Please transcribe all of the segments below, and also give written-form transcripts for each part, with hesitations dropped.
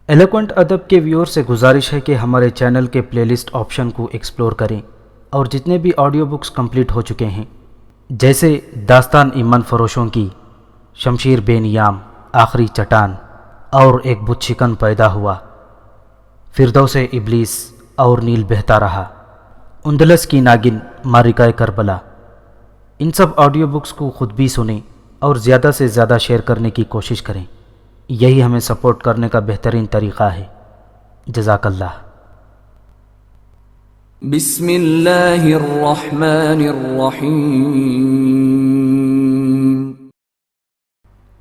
Eloquent ادب کے ویور سے گزارش ہے کہ ہمارے چینل کے پلے لسٹ آپشن کو ایکسپلور کریں اور جتنے بھی آڈیو بکس کمپلیٹ ہو چکے ہیں جیسے داستان ایمن فروشوں کی، شمشیر بے نیام، آخری چٹان اور ایک بت شکن پیدا ہوا، فردوس ابلیس اور نیل بہتا رہا، اندلس کی ناگن، مارکہ کربلا، ان سب آڈیو بکس کو خود بھی سنیں اور زیادہ سے زیادہ شیئر کرنے کی کوشش کریں۔ یہی ہمیں سپورٹ کرنے کا بہترین طریقہ ہے۔ جزاک اللہ۔ بسم اللہ الرحمن الرحیم۔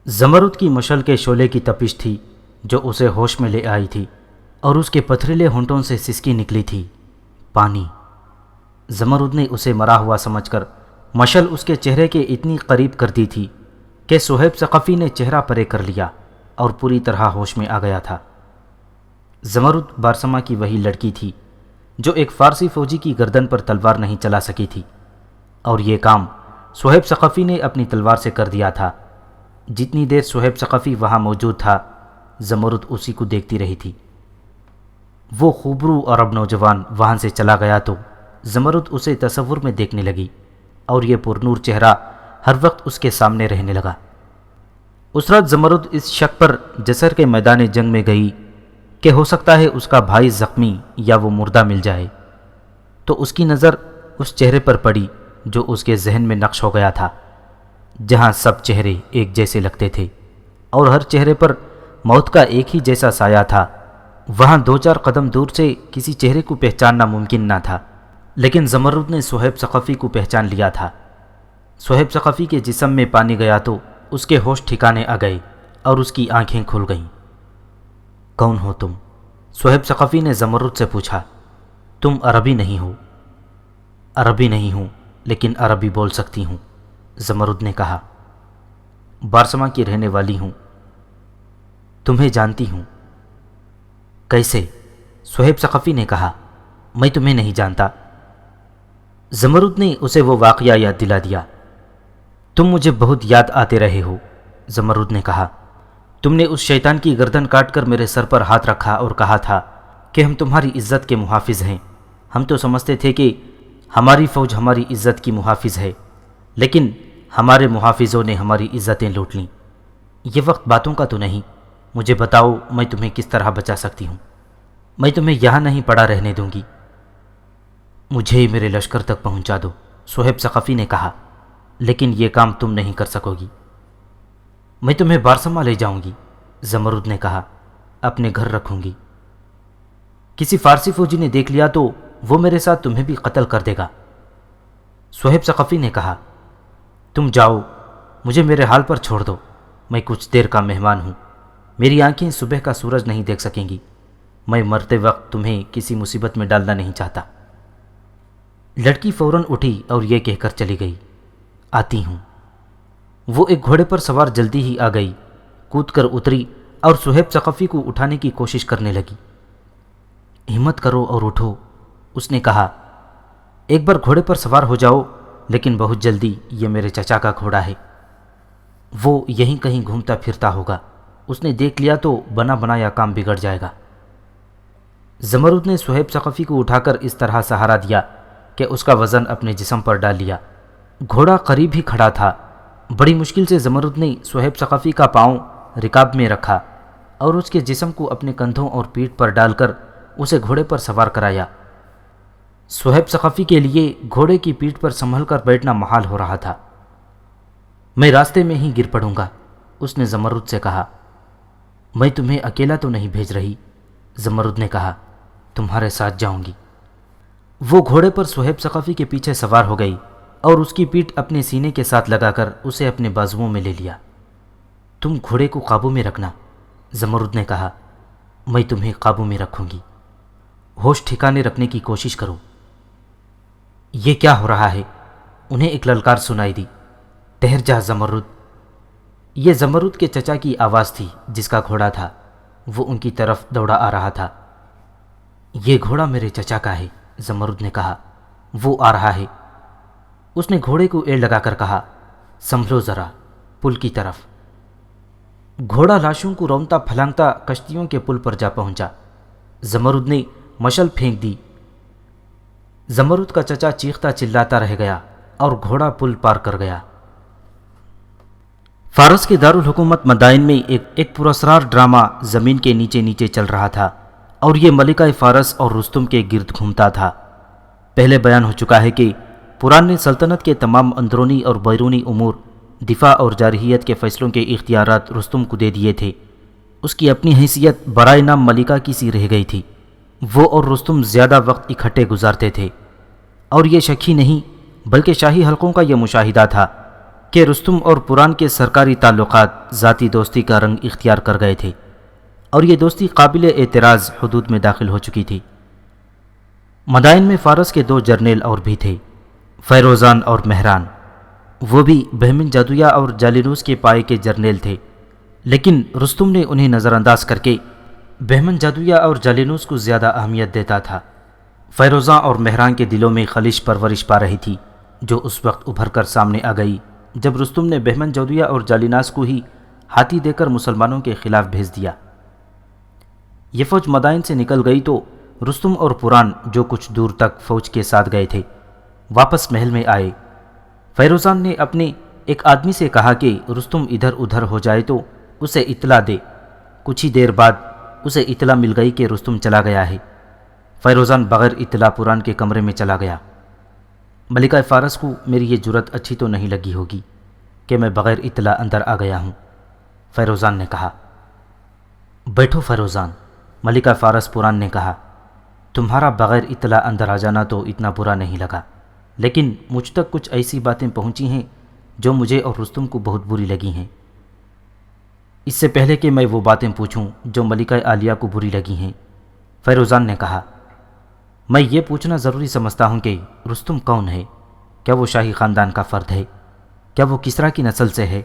زمرد کی مشعل کے شعلے کی تپش تھی جو اسے ہوش میں لے آئی تھی، اور اس کے پتھریلے ہونٹوں سے سسکی نکلی تھی، پانی۔ زمرد نے اسے مرا ہوا سمجھ کر مشعل اس کے چہرے کے اتنی قریب کر دی تھی کہ صہیب ثقفی نے چہرہ پرے کر لیا اور پوری طرح ہوش میں آ گیا تھا۔ زمرد بارسما کی وہی لڑکی تھی جو ایک فارسی فوجی کی گردن پر تلوار نہیں چلا سکی تھی، اور یہ کام صہیب ثقفی نے اپنی تلوار سے کر دیا تھا۔ جتنی دیر صہیب ثقفی وہاں موجود تھا، زمرد اسی کو دیکھتی رہی تھی۔ وہ خوبرو عرب نوجوان وہاں سے چلا گیا تو زمرد اسے تصور میں دیکھنے لگی، اور یہ پرنور چہرہ ہر وقت اس کے سامنے رہنے لگا۔ اس رات زمرد اس شک پر جسر کے میدان جنگ میں گئی کہ ہو سکتا ہے اس کا بھائی زخمی یا وہ مردہ مل جائے، تو اس کی نظر اس چہرے پر پڑی جو اس کے ذہن میں نقش ہو گیا تھا، جہاں سب چہرے ایک جیسے لگتے تھے اور ہر چہرے پر موت کا ایک ہی جیسا سایہ تھا۔ وہاں دو چار قدم دور سے کسی چہرے کو پہچاننا ممکن نہ تھا، لیکن زمرد نے صہیب ثقفی کو پہچان لیا تھا۔ صہیب ثقفی کے جسم میں پانی گیا تو اس کے ہوش ٹھکانے آ گئے اور اس کی آنکھیں کھل گئیں۔ کون ہو تم؟ صہیب ثقفی نے زمرد سے پوچھا۔ تم عربی نہیں ہو؟ عربی نہیں ہوں، لیکن عربی بول سکتی ہوں، زمرد نے کہا۔ بارسما کی رہنے والی ہوں۔ تمہیں جانتی ہوں۔ کیسے؟ صہیب ثقفی نے کہا۔ میں تمہیں نہیں جانتا۔ زمرد نے اسے وہ واقعہ یاد دلا دیا۔ تم مجھے بہت یاد آتے رہے ہو، زمرد نے کہا۔ تم نے اس شیطان کی گردن کاٹ کر میرے سر پر ہاتھ رکھا اور کہا تھا کہ ہم تمہاری عزت کے محافظ ہیں۔ ہم تو سمجھتے تھے کہ ہماری فوج ہماری عزت کی محافظ ہے، لیکن ہمارے محافظوں نے ہماری عزتیں لوٹ لیں۔ یہ وقت باتوں کا تو نہیں، مجھے بتاؤ میں تمہیں کس طرح بچا سکتی ہوں۔ میں تمہیں یہاں نہیں پڑا رہنے دوں گی۔ مجھے میرے لشکر تک پہنچا دو، صہیب ثقفی نے کہا، لیکن یہ کام تم نہیں کر سکو گی۔ میں تمہیں بارسما لے جاؤں گی، زمرد نے کہا، اپنے گھر رکھوں گی۔ کسی فارسی فوجی نے دیکھ لیا تو وہ میرے ساتھ تمہیں بھی قتل کر دے گا، صہیب ثقفی نے کہا۔ تم جاؤ، مجھے میرے حال پر چھوڑ دو، میں کچھ دیر کا مہمان ہوں، میری آنکھیں صبح کا سورج نہیں دیکھ سکیں گی، میں مرتے وقت تمہیں کسی مصیبت میں ڈالنا نہیں چاہتا۔ لڑکی فوراً اٹھی اور یہ کہہ کر چلی گئی، آتی ہوں۔ وہ ایک گھوڑے پر سوار جلدی ہی آ گئی، کود کر اتری اور صہیب ثقفی کو اٹھانے کی کوشش کرنے لگی۔ ہمت کرو اور اٹھو، اس نے کہا۔ ایک بار گھوڑے پر سوار ہو جاؤ، لیکن بہت جلدی، یہ میرے چچا کا گھوڑا ہے، وہ یہیں کہیں گھومتا پھرتا ہوگا، اس نے دیکھ لیا تو بنا بنایا کام بگڑ جائے گا۔ زمرد نے صہیب ثقفی کو اٹھا کر اس طرح سہارا دیا کہ اس کا وزن اپنے جسم پر ڈال لیا۔ گھوڑا قریب ہی کھڑا تھا۔ بڑی مشکل سے زمرد نے صہیب ثقفی کا پاؤں رکاب میں رکھا اور اس کے جسم کو اپنے کندھوں اور پیٹھ پر ڈال کر اسے گھوڑے پر سوار کرایا۔ صہیب ثقفی کے لیے گھوڑے کی پیٹھ پر سنبھل کر بیٹھنا محال ہو رہا تھا۔ میں راستے میں ہی گر پڑوں گا، اس نے زمرد سے کہا۔ میں تمہیں اکیلا تو نہیں بھیج رہی، زمرد نے کہا، تمہارے ساتھ جاؤں گی۔ وہ گھوڑے پر صہیب ثقفی کے پیچھے سوار ہو گئی اور اس کی پیٹھ اپنے سینے کے ساتھ لگا کر اسے اپنے بازوؤں میں لے لیا۔ تم گھوڑے کو قابو میں رکھنا، زمرد نے کہا، میں تمہیں قابو میں رکھوں گی۔ ہوش ٹھکانے رکھنے کی کوشش کرو۔ یہ کیا ہو رہا ہے؟ انہیں ایک للکار سنائی دی، ٹھہر جا زمرد۔ یہ زمرد کے چچا کی آواز تھی جس کا گھوڑا تھا، وہ ان کی طرف دوڑا آ رہا تھا۔ یہ گھوڑا میرے چچا کا ہے، زمرد نے کہا، وہ آ رہا ہے۔ اس نے گھوڑے کو ایڑ لگا کر کہا، سنبھلو ذرا، پل کی طرف۔ گھوڑا لاشوں کو رونتا پھلانگتا کشتیوں کے پل پر جا پہنچا۔ زمرد نے مشل پھینک دی۔ زمرد کا چچا چیختا چلاتا رہ گیا اور گھوڑا پل پار کر گیا۔ فارس کے دارالحکومت مدائن میں ایک پراسرار ڈرامہ زمین کے نیچے نیچے چل رہا تھا اور یہ ملکہ فارس اور رستم کے گرد گھومتا تھا۔ پہلے بیان ہو چکا ہے کہ پران نے سلطنت کے تمام اندرونی اور بیرونی امور، دفاع اور جارحیت کے فیصلوں کے اختیارات رستم کو دے دیے تھے۔ اس کی اپنی حیثیت برائے نام ملکہ کی سی رہ گئی تھی۔ وہ اور رستم زیادہ وقت اکٹھے گزارتے تھے، اور یہ شک ہی نہیں بلکہ شاہی حلقوں کا یہ مشاہدہ تھا کہ رستم اور پران کے سرکاری تعلقات ذاتی دوستی کا رنگ اختیار کر گئے تھے، اور یہ دوستی قابل اعتراض حدود میں داخل ہو چکی تھی۔ مدائن میں فارس کے 2 جرنیل اور بھی تھے، فیروزان اور مہران۔ وہ بھی بہمن جادویہ اور جالینوس کے پائے کے جرنیل تھے، لیکن رستم نے انہیں نظر انداز کر کے بہمن جادویہ اور جالینوس کو زیادہ اہمیت دیتا تھا۔ فیروزاں اور مہران کے دلوں میں خلش پرورش پا رہی تھی، جو اس وقت ابھر کر سامنے آ گئی جب رستم نے بہمن جادویہ اور جالیناس کو ہی ہاتھی دے کر مسلمانوں کے خلاف بھیج دیا۔ یہ فوج مدائن سے نکل گئی تو رستم اور پران جو کچھ دور تک فوج کے ساتھ گئے تھے واپس محل میں آئے۔ فیروزان نے اپنے ایک آدمی سے کہا کہ رستم ادھر ادھر ہو جائے تو اسے اطلاع دے۔ کچھ ہی دیر بعد اسے اطلاع مل گئی کہ رستم چلا گیا ہے۔ فیروزان بغیر اطلاع پران کے کمرے میں چلا گیا۔ ملکہ فارس کو میری یہ جرت اچھی تو نہیں لگی ہوگی کہ میں بغیر اطلاع اندر آ گیا ہوں، فیروزان نے کہا۔ بیٹھو فیروزان، ملکہ فارس پران نے کہا۔ تمہارا بغیر اطلاع اندر آ جانا تو اتنا برا نہیں لگا، لیکن مجھ تک کچھ ایسی باتیں پہنچی ہیں جو مجھے اور رستم کو بہت بری لگی ہیں۔ اس سے پہلے کہ میں وہ باتیں پوچھوں جو ملکہ عالیہ کو بری لگی ہیں، فیروزان نے کہا، میں یہ پوچھنا ضروری سمجھتا ہوں کہ رستم کون ہے؟ کیا وہ شاہی خاندان کا فرد ہے؟ کیا وہ کسریٰ کی نسل سے ہے؟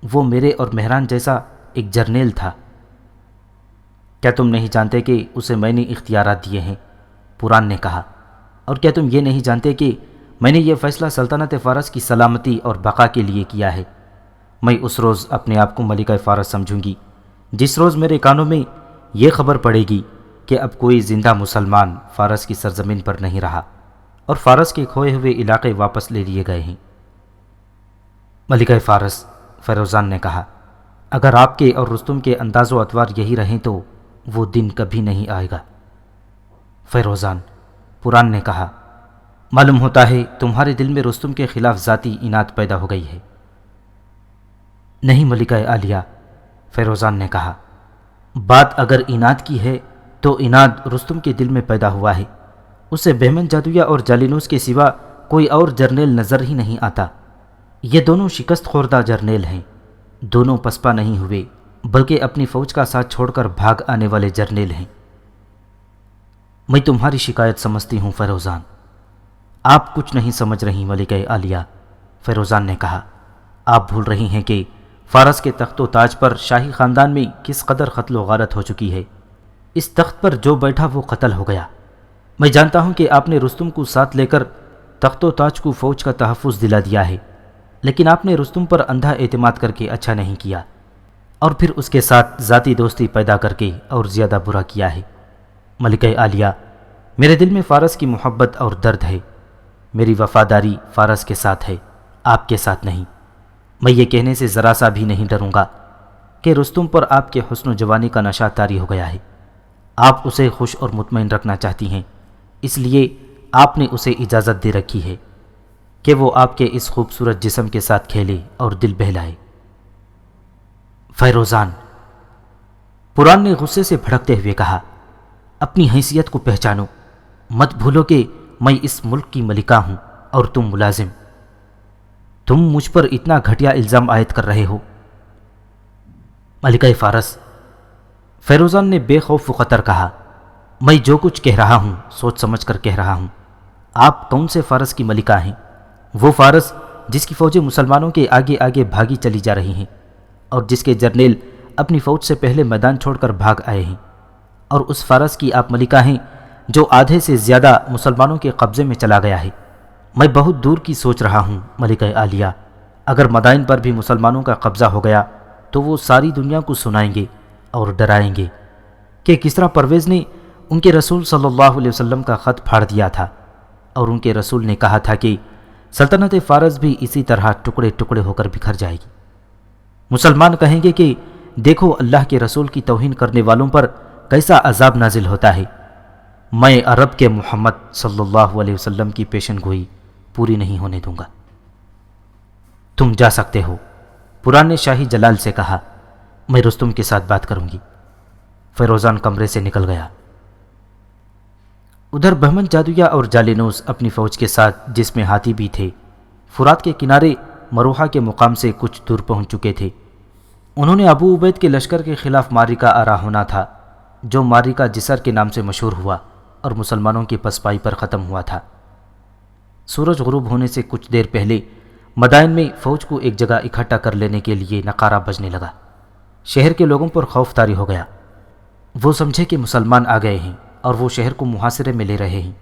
وہ میرے اور مہران جیسا ایک جرنیل تھا۔ کیا تم نہیں جانتے کہ اسے میں نے اختیارات دیے ہیں؟ پران نے کہا۔ اور کیا تم یہ نہیں جانتے کہ میں نے یہ فیصلہ سلطنت فارس کی سلامتی اور بقا کے لیے کیا ہے؟ میں اس روز اپنے آپ کو ملکہ فارس سمجھوں گی جس روز میرے کانوں میں یہ خبر پڑے گی کہ اب کوئی زندہ مسلمان فارس کی سرزمین پر نہیں رہا اور فارس کے کھوئے ہوئے علاقے واپس لے لیے گئے ہیں۔ ملکہ فارس، فیروزان نے کہا، اگر آپ کے اور رستم کے انداز و اطوار یہی رہیں تو وہ دن کبھی نہیں آئے گا۔ فیروزان، پران نے کہا، معلوم ہوتا ہے تمہارے دل میں رستم کے خلاف ذاتی اناد پیدا ہو گئی ہے۔ نہیں ملکہ عالیہ، فیروزان نے کہا، بات اگر اناد کی ہے تو اناد رستم کے دل میں پیدا ہوا ہے۔ اسے بہمن جادویہ اور جالینوس کے سوا کوئی اور جرنیل نظر ہی نہیں آتا۔ یہ دونوں شکست خوردہ جرنیل ہیں، دونوں پسپا نہیں ہوئے بلکہ اپنی فوج کا ساتھ چھوڑ کر بھاگ آنے والے جرنیل ہیں۔ میں تمہاری شکایت سمجھتی ہوں فیروزان۔ آپ کچھ نہیں سمجھ رہی ملکہ عالیہ، فیروزان نے کہا۔ آپ بھول رہی ہیں کہ فارس کے تخت و تاج پر شاہی خاندان میں کس قدر قتل و غارت ہو چکی ہے۔ اس تخت پر جو بیٹھا وہ قتل ہو گیا۔ میں جانتا ہوں کہ آپ نے رستم کو ساتھ لے کر تخت و تاج کو فوج کا تحفظ دلا دیا ہے، لیکن آپ نے رستم پر اندھا اعتماد کر کے اچھا نہیں کیا، اور پھر اس کے ساتھ ذاتی دوستی پیدا کر کے اور زیادہ برا کیا ہے۔ ملکہ عالیہ، میرے دل میں فارس کی محبت اور درد ہے۔ میری وفاداری فارس کے ساتھ ہے، آپ کے ساتھ نہیں۔ میں یہ کہنے سے ذرا سا بھی نہیں ڈروں گا کہ رستم پر آپ کے حسن و جوانی کا نشہ طاری ہو گیا ہے۔ آپ اسے خوش اور مطمئن رکھنا چاہتی ہیں، اس لیے آپ نے اسے اجازت دے رکھی ہے کہ وہ آپ کے اس خوبصورت جسم کے ساتھ کھیلے اور دل بہلائے۔ فیروزان، پران نے غصے سے بھڑکتے ہوئے کہا، اپنی حیثیت کو پہچانو، مت بھولو کہ میں اس ملک کی ملکہ ہوں اور تم ملازم۔ تم مجھ پر اتنا گھٹیا الزام عائد کر رہے ہو۔ ملکہ فارس، فیروزان نے بے خوف و خطر کہا، میں جو کچھ کہہ رہا ہوں سوچ سمجھ کر کہہ رہا ہوں۔ آپ کون سے فارس کی ملکہ ہیں؟ وہ فارس جس کی فوجیں مسلمانوں کے آگے آگے بھاگی چلی جا رہی ہیں اور جس کے جرنیل اپنی فوج سے پہلے میدان چھوڑ کر بھاگ آئے ہیں، اور اس فارس کی آپ ملکہ ہیں جو آدھے سے زیادہ مسلمانوں کے قبضے میں چلا گیا ہے۔ میں بہت دور کی سوچ رہا ہوں ملکہ عالیہ۔ اگر مدائن پر بھی مسلمانوں کا قبضہ ہو گیا تو وہ ساری دنیا کو سنائیں گے اور ڈرائیں گے کہ کس طرح پرویز نے ان کے رسول صلی اللہ علیہ وسلم کا خط پھاڑ دیا تھا، اور ان کے رسول نے کہا تھا کہ سلطنت فارس بھی اسی طرح ٹکڑے ٹکڑے ہو کر بکھر جائے گی۔ مسلمان کہیں گے کہ دیکھو اللہ کے رسول کی توہین کرنے والوں پر کیسا عذاب نازل ہوتا ہے، میں عرب کے محمد صلی اللہ علیہ وسلم کی پیشن گوئی پوری نہیں ہونے دوں گا۔ تم جا سکتے ہو، پران نے شاہی جلال سے کہا، میں رستم کے ساتھ بات کروں گی۔ فیروزان کمرے سے نکل گیا۔ ادھر بہمن جادویہ اور جالینوس اپنی فوج کے ساتھ، جس میں ہاتھی بھی تھے، فرات کے کنارے مروحہ کے مقام سے کچھ دور پہنچ چکے تھے۔ انہوں نے ابو عبید کے لشکر کے خلاف معرکہ آرا ہونا تھا، جو معرکہ جسر کے نام سے مشہور ہوا اور مسلمانوں کی پسپائی پر ختم ہوا تھا۔ سورج غروب ہونے سے کچھ دیر پہلے مدائن میں فوج کو ایک جگہ اکٹھا کر لینے کے لیے نقارہ بجنے لگا۔ شہر کے لوگوں پر خوف طاری ہو گیا۔ وہ سمجھے کہ مسلمان آ گئے ہیں اور وہ شہر کو محاصرے میں لے رہے ہیں۔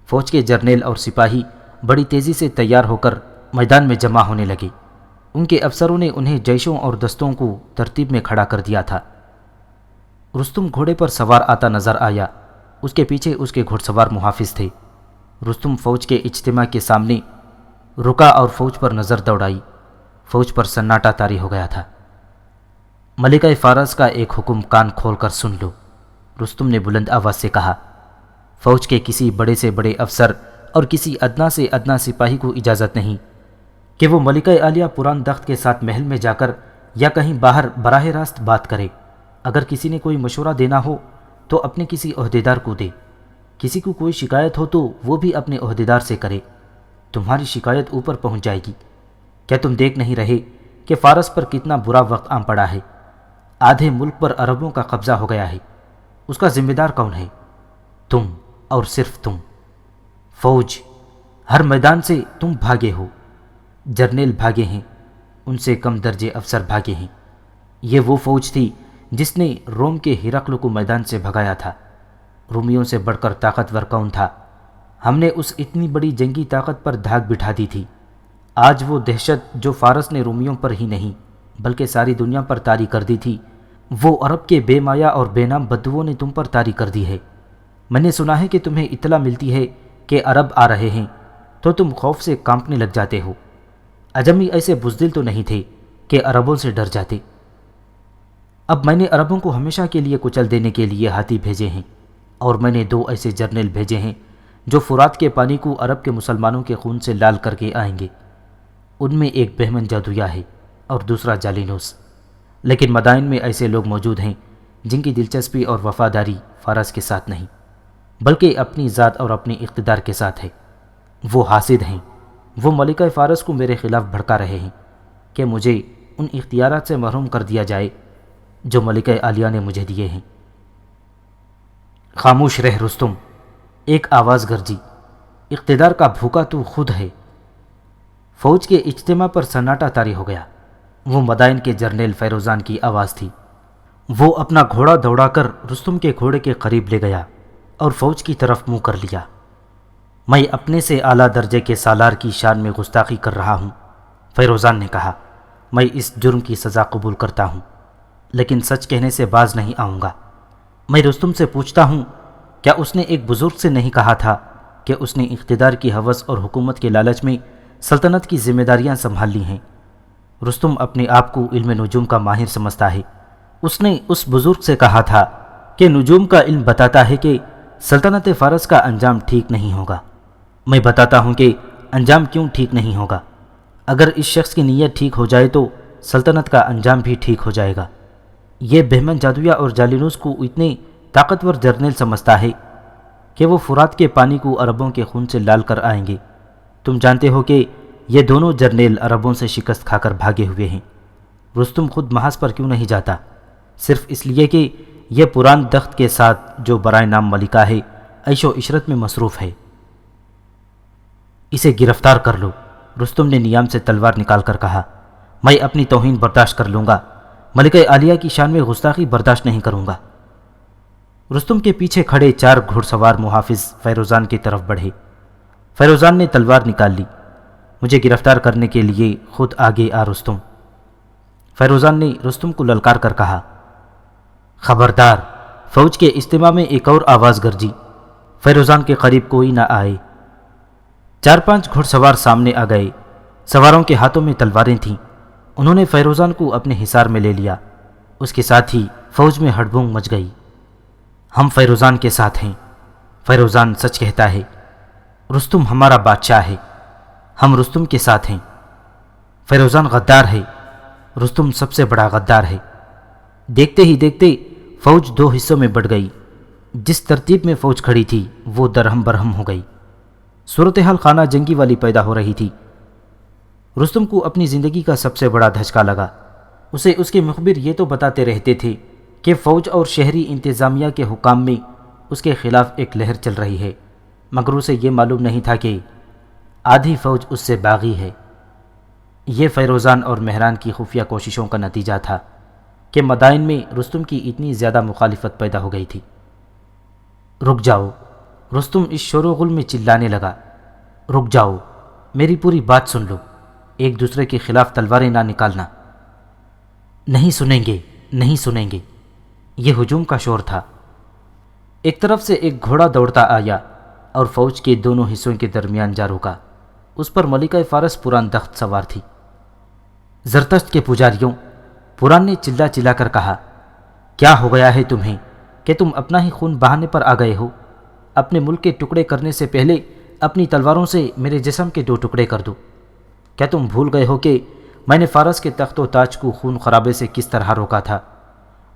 فوج کے جرنیل اور سپاہی بڑی تیزی سے تیار ہو کر میدان میں جمع ہونے لگے۔ ان کے افسروں نے انہیں جیشوں اور دستوں کو ترتیب میں کھڑا کر دیا تھا۔ رستم گھوڑے پر سوار آتا نظر آیا، اس کے پیچھے اس کے گھڑ سوار محافظ تھے۔ رستم فوج کے اجتماع کے سامنے رکا اور فوج پر نظر دوڑائی۔ فوج پر سناٹا طاری ہو گیا تھا۔ ملکہ فارس کا ایک حکم کان کھول کر سن لو، رستم نے بلند آواز سے کہا۔ فوج کے کسی بڑے سے بڑے افسر اور کسی ادنا سے ادنا سپاہی کو اجازت نہیں کہ وہ ملکہ عالیہ پران تخت کے ساتھ محل میں جا کر یا کہیں باہر براہ راست بات کرے۔ اگر کسی نے کوئی مشورہ دینا ہو تو اپنے کسی عہدیدار کو دے، کسی کو کوئی شکایت ہو تو وہ بھی اپنے عہدیدار سے کرے، تمہاری شکایت اوپر پہنچ جائے گی۔ کیا تم دیکھ نہیں رہے کہ فارس پر کتنا برا وقت آن پڑا ہے؟ آدھے ملک پر عربوں کا قبضہ ہو گیا ہے۔ اس کا ذمہ دار کون ہے؟ تم اور صرف تم۔ فوج ہر میدان سے تم بھاگے ہو، جرنیل بھاگے ہیں، ان سے کم درجے افسر بھاگے ہیں۔ یہ وہ فوج تھی جس نے روم کے ہرقل کو میدان سے بھگایا تھا۔ رومیوں سے بڑھ کر طاقتور کون تھا؟ ہم نے اس اتنی بڑی جنگی طاقت پر دھاک بٹھا دی تھی۔ آج وہ دہشت جو فارس نے رومیوں پر ہی نہیں بلکہ ساری دنیا پر طاری کر دی تھی، وہ عرب کے بے مایا اور بے نام بدوؤں نے تم پر طاری کر دی ہے۔ میں نے سنا ہے کہ تمہیں اطلاع ملتی ہے کہ عرب آ رہے ہیں تو تم خوف سے کانپنے لگ جاتے ہو۔ عجمی ایسے بزدل تو نہیں تھے کہ عربوں سے ڈر جاتے۔ اب میں نے عربوں کو ہمیشہ کے لیے کچل دینے کے لیے ہاتھی بھیجے ہیں، اور میں نے 2 ایسے جرنیل بھیجے ہیں جو فرات کے پانی کو عرب کے مسلمانوں کے خون سے لال کر کے آئیں گے۔ ان میں ایک بہمن جادویہ ہے اور دوسرا جالینوس۔ لیکن مدائن میں ایسے لوگ موجود ہیں جن کی دلچسپی اور وفاداری فارس کے ساتھ نہیں بلکہ اپنی ذات اور اپنی اقتدار کے ساتھ ہے۔ وہ حاسد ہیں، وہ ملکہ فارس کو میرے خلاف بھڑکا رہے ہیں کہ مجھے ان اختیارات سے محروم کر دیا جائے جو ملکہ عالیہ نے مجھے دیے ہیں۔ خاموش رہ رستم، ایک آواز گرجی، اقتدار کا بھوکا تو خود ہے۔ فوج کے اجتماع پر سناٹا طاری ہو گیا۔ وہ مدائن کے جرنیل فیروزان کی آواز تھی۔ وہ اپنا گھوڑا دوڑا کر رستم کے گھوڑے کے قریب لے گیا اور فوج کی طرف منہ کر لیا۔ میں اپنے سے اعلیٰ درجے کے سالار کی شان میں گستاخی کر رہا ہوں، فیروزان نے کہا۔ میں اس جرم کی سزا قبول کرتا ہوں، لیکن سچ کہنے سے باز نہیں آؤں گا۔ میں رستم سے پوچھتا ہوں، کیا اس نے ایک بزرگ سے نہیں کہا تھا کہ اس نے اقتدار کی ہوس اور حکومت کے لالچ میں سلطنت کی ذمہ داریاں سنبھال لی ہیں؟ رستم اپنے آپ کو علم نجوم کا ماہر سمجھتا ہے۔ اس نے اس بزرگ سے کہا تھا کہ نجوم کا علم بتاتا ہے کہ سلطنت فارس کا انجام ٹھیک نہیں ہوگا۔ میں بتاتا ہوں کہ انجام کیوں ٹھیک نہیں ہوگا۔ اگر اس شخص کی نیت ٹھیک ہو جائے تو سلطنت کا انجام بھی ٹھیک ہو جائے گا۔ یہ بہمن جادویہ اور جالینوس کو اتنے طاقتور جرنیل سمجھتا ہے کہ وہ فرات کے پانی کو عربوں کے خون سے لال کر آئیں گے۔ تم جانتے ہو کہ یہ دونوں جرنیل عربوں سے شکست کھا کر بھاگے ہوئے ہیں۔ رستم خود محاذ پر کیوں نہیں جاتا؟ صرف اس لیے کہ یہ پران تخت کے ساتھ جو برائے نام ملکہ ہے عیش و عشرت میں مصروف ہے۔ اسے گرفتار کر لو، رستم نے نیام سے تلوار نکال کر کہا۔ میں اپنی توہین برداشت کر لوں گا، ملکہ عالیہ کی شان میں گستاخی برداشت نہیں کروں گا۔ رستم کے پیچھے کھڑے 4 گھڑ سوار محافظ فیروزان کی طرف بڑھے۔ فیروزان نے تلوار نکال لی۔ مجھے گرفتار کرنے کے لیے خود آگے آ رستم۔ فیروزان نے رستم کو للکار کر کہا۔ خبردار! فوج کے اجتماع میں ایک اور آواز گرجی۔ فیروزان کے قریب کوئی نہ آئے۔ 4-5 گھڑ سوار سامنے آ گئے۔ سواروں کے ہاتھوں میں تلواریں تھیں۔ انہوں نے فیروزان کو اپنے حصار میں لے لیا۔ اس کے ساتھ ہی فوج میں ہڑبڑ مچ گئی۔ ہم فیروزان کے ساتھ ہیں۔ فیروزان سچ کہتا ہے۔ رستم ہمارا بادشاہ ہے۔ ہم رستم کے ساتھ ہیں۔ فیروزان غدار ہے۔ رستم سب سے بڑا غدار ہے۔ دیکھتے ہی دیکھتے فوج 2 حصوں میں بٹ گئی۔ جس ترتیب میں فوج کھڑی تھی وہ درہم برہم ہو گئی۔ صورتحال خانہ جنگی والی پیدا ہو رہی تھی۔ رستم کو اپنی زندگی کا سب سے بڑا دھچکا لگا۔ اسے اس کے مخبر یہ تو بتاتے رہتے تھے کہ فوج اور شہری انتظامیہ کے حکام میں اس کے خلاف ایک لہر چل رہی ہے، مگر اسے یہ معلوم نہیں تھا کہ آدھی فوج اس سے باغی ہے۔ یہ فیروزان اور مہران کی خفیہ کوششوں کا نتیجہ تھا کہ مدائن میں رستم کی اتنی زیادہ مخالفت پیدا ہو گئی تھی۔ رک جاؤ! رستم اس شور و غل میں چلانے لگا۔ رک جاؤ! میری پوری بات سن لو۔ ایک دوسرے کے خلاف تلواریں نہ نکالنا۔ نہیں سنیں گے، نہیں سنیں گے۔ یہ ہجوم کا شور تھا۔ ایک طرف سے ایک گھوڑا دوڑتا آیا اور فوج کے دونوں حصوں کے درمیان جا رکا۔ اس پر ملکہ فارس پوران تخت سوار تھی۔ زرتشت کے پجاریوں! پوران نے چلا چلا کر کہا، کیا ہو گیا ہے تمہیں کہ تم اپنا ہی خون بہانے پر آ گئے ہو؟ اپنے ملک کے ٹکڑے کرنے سے پہلے اپنی تلواروں سے میرے جسم کے 2 ٹکڑے کر دو۔ کیا تم بھول گئے ہو کہ میں نے فارس کے تخت و تاج کو خون خرابے سے کس طرح روکا تھا؟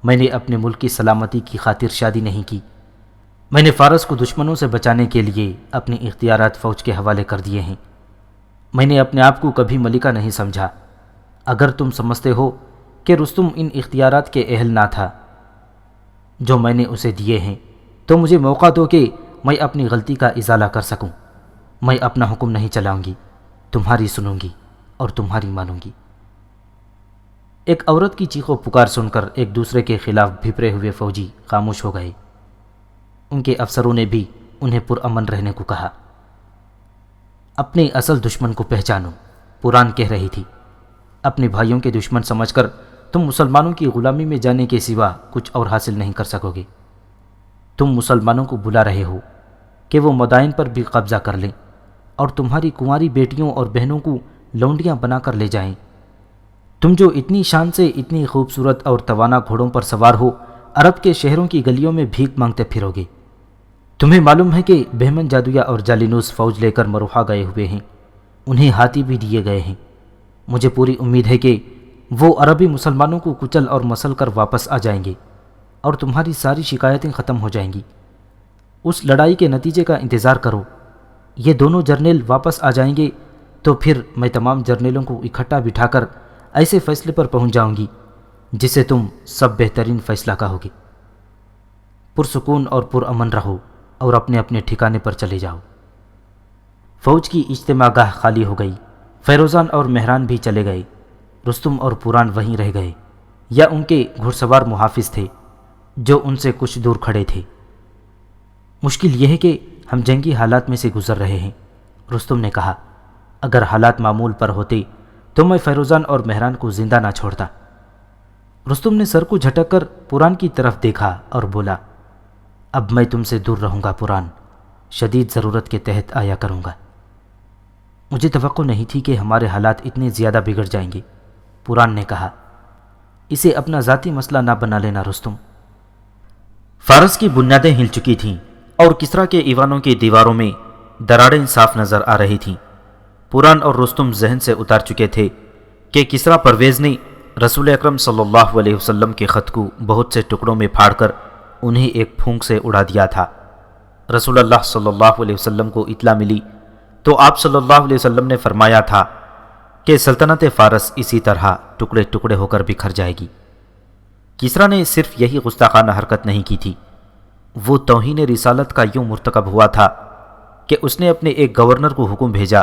میں نے اپنے ملک کی سلامتی کی خاطر شادی نہیں کی۔ میں نے فارس کو دشمنوں سے بچانے کے لیے اپنے اختیارات فوج کے حوالے کر دیے ہیں۔ میں نے اپنے آپ کو کبھی ملکہ نہیں سمجھا۔ اگر تم سمجھتے ہو کہ رستم ان اختیارات کے اہل نہ تھا جو میں نے اسے دیے ہیں، تو مجھے موقع دو کہ میں اپنی غلطی کا ازالہ کر سکوں۔ میں اپنا حکم نہیں چلاؤں گی، تمہاری سنوں گی اور تمہاری مانوں گی۔ ایک عورت کی چیخ و پکار سن کر ایک دوسرے کے خلاف بھپرے ہوئے فوجی خاموش ہو گئے۔ ان کے افسروں نے بھی انہیں پرامن رہنے کو کہا۔ اپنے اصل دشمن کو پہچانو، پوران کہہ رہی تھی۔ اپنے بھائیوں کے دشمن سمجھ کر تم مسلمانوں کی غلامی میں جانے کے سوا کچھ اور حاصل نہیں کر سکو گے۔ تم مسلمانوں کو بلا رہے ہو کہ وہ مدائن پر بھی قبضہ کر لیں اور تمہاری کنواری بیٹیوں اور بہنوں کو لونڈیاں بنا کر لے جائیں۔ تم جو اتنی شان سے اتنی خوبصورت اور توانا گھوڑوں پر سوار ہو، عرب کے شہروں کی گلیوں میں بھیک مانگتے پھرو گے۔ تمہیں معلوم ہے کہ بہمن جادویا اور جالینوس فوج لے کر مروحہ گئے ہوئے ہیں، انہیں ہاتھی بھی دیے گئے ہیں۔ مجھے پوری امید ہے کہ وہ عربی مسلمانوں کو کچل اور مسل کر واپس آ جائیں گے اور تمہاری ساری شکایتیں ختم ہو جائیں گی۔ اس لڑائی کے نتیجے کا انتظار کرو۔ یہ دونوں جرنیل واپس آ جائیں گے تو پھر میں تمام جرنیلوں کو اکٹھا بٹھا کر ایسے فیصلے پر پہنچ جاؤں گی جس سے تم سب بہترین فیصلہ کہو گے۔ پرسکون اور پرامن رہو اور اپنے اپنے ٹھکانے پر چلے جاؤ۔ فوج کی اجتماع گاہ خالی ہو گئی۔ فیروزان اور مہران بھی چلے گئے۔ رستم اور پوران وہیں رہ گئے، یا ان کے گھڑ سوار محافظ تھے جو ان سے کچھ دور کھڑے تھے۔ مشکل یہ ہے کہ ہم جنگی حالات میں سے گزر رہے ہیں، رستم نے کہا۔ اگر حالات معمول پر ہوتے تو میں فیروزان اور مہران کو زندہ نہ چھوڑتا۔ رستم نے سر کو جھٹک کر پوران کی طرف دیکھا اور بولا، اب میں تم سے دور رہوں گا پوران، شدید ضرورت کے تحت آیا کروں گا۔ مجھے توقع نہیں تھی کہ ہمارے حالات اتنے زیادہ بگڑ جائیں گے، پوران نے کہا۔ اسے اپنا ذاتی مسئلہ نہ بنا لینا رستم۔ فارس کی بنیادیں ہل چکی تھیں اور کسریٰ کے ایوانوں کی دیواروں میں دراڑیں صاف نظر آ رہی تھیں۔ پوران اور رستم ذہن سے اتار چکے تھے کہ کسریٰ پرویز نے رسول اکرم صلی اللہ علیہ وسلم کے خط کو بہت سے ٹکڑوں میں پھاڑ کر انہیں ایک پھونک سے اڑا دیا تھا۔ رسول اللہ صلی اللہ علیہ وسلم کو اطلاع ملی تو آپ صلی اللہ علیہ وسلم نے فرمایا تھا کہ سلطنت فارس اسی طرح ٹکڑے ٹکڑے ہو کر بکھر جائے گی۔ کسریٰ نے صرف یہی گستاخانہ حرکت نہیں کی تھی، وہ توہین رسالت کا یوں مرتکب ہوا تھا کہ اس نے اپنے ایک گورنر کو حکم بھیجا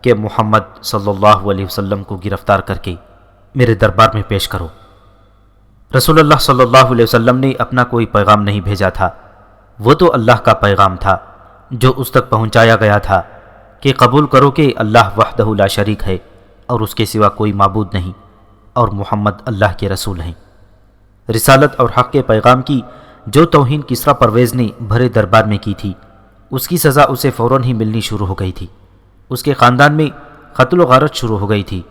کہ محمد صلی اللہ علیہ وسلم کو گرفتار کر کے میرے دربار میں پیش کرو۔ رسول اللہ صلی اللہ علیہ وسلم نے اپنا کوئی پیغام نہیں بھیجا تھا، وہ تو اللہ کا پیغام تھا جو اس تک پہنچایا گیا تھا کہ قبول کرو کہ اللہ وحدہ لا شریک ہے اور اس کے سوا کوئی معبود نہیں، اور محمد اللہ کے رسول ہیں۔ رسالت اور حق کے پیغام کی جو توہین کسریٰ پرویز نے بھرے دربار میں کی تھی، اس کی سزا اسے فوراً ہی ملنی شروع ہو گئی تھی۔ اس کے خاندان میں قتل و غارت شروع ہو گئی تھی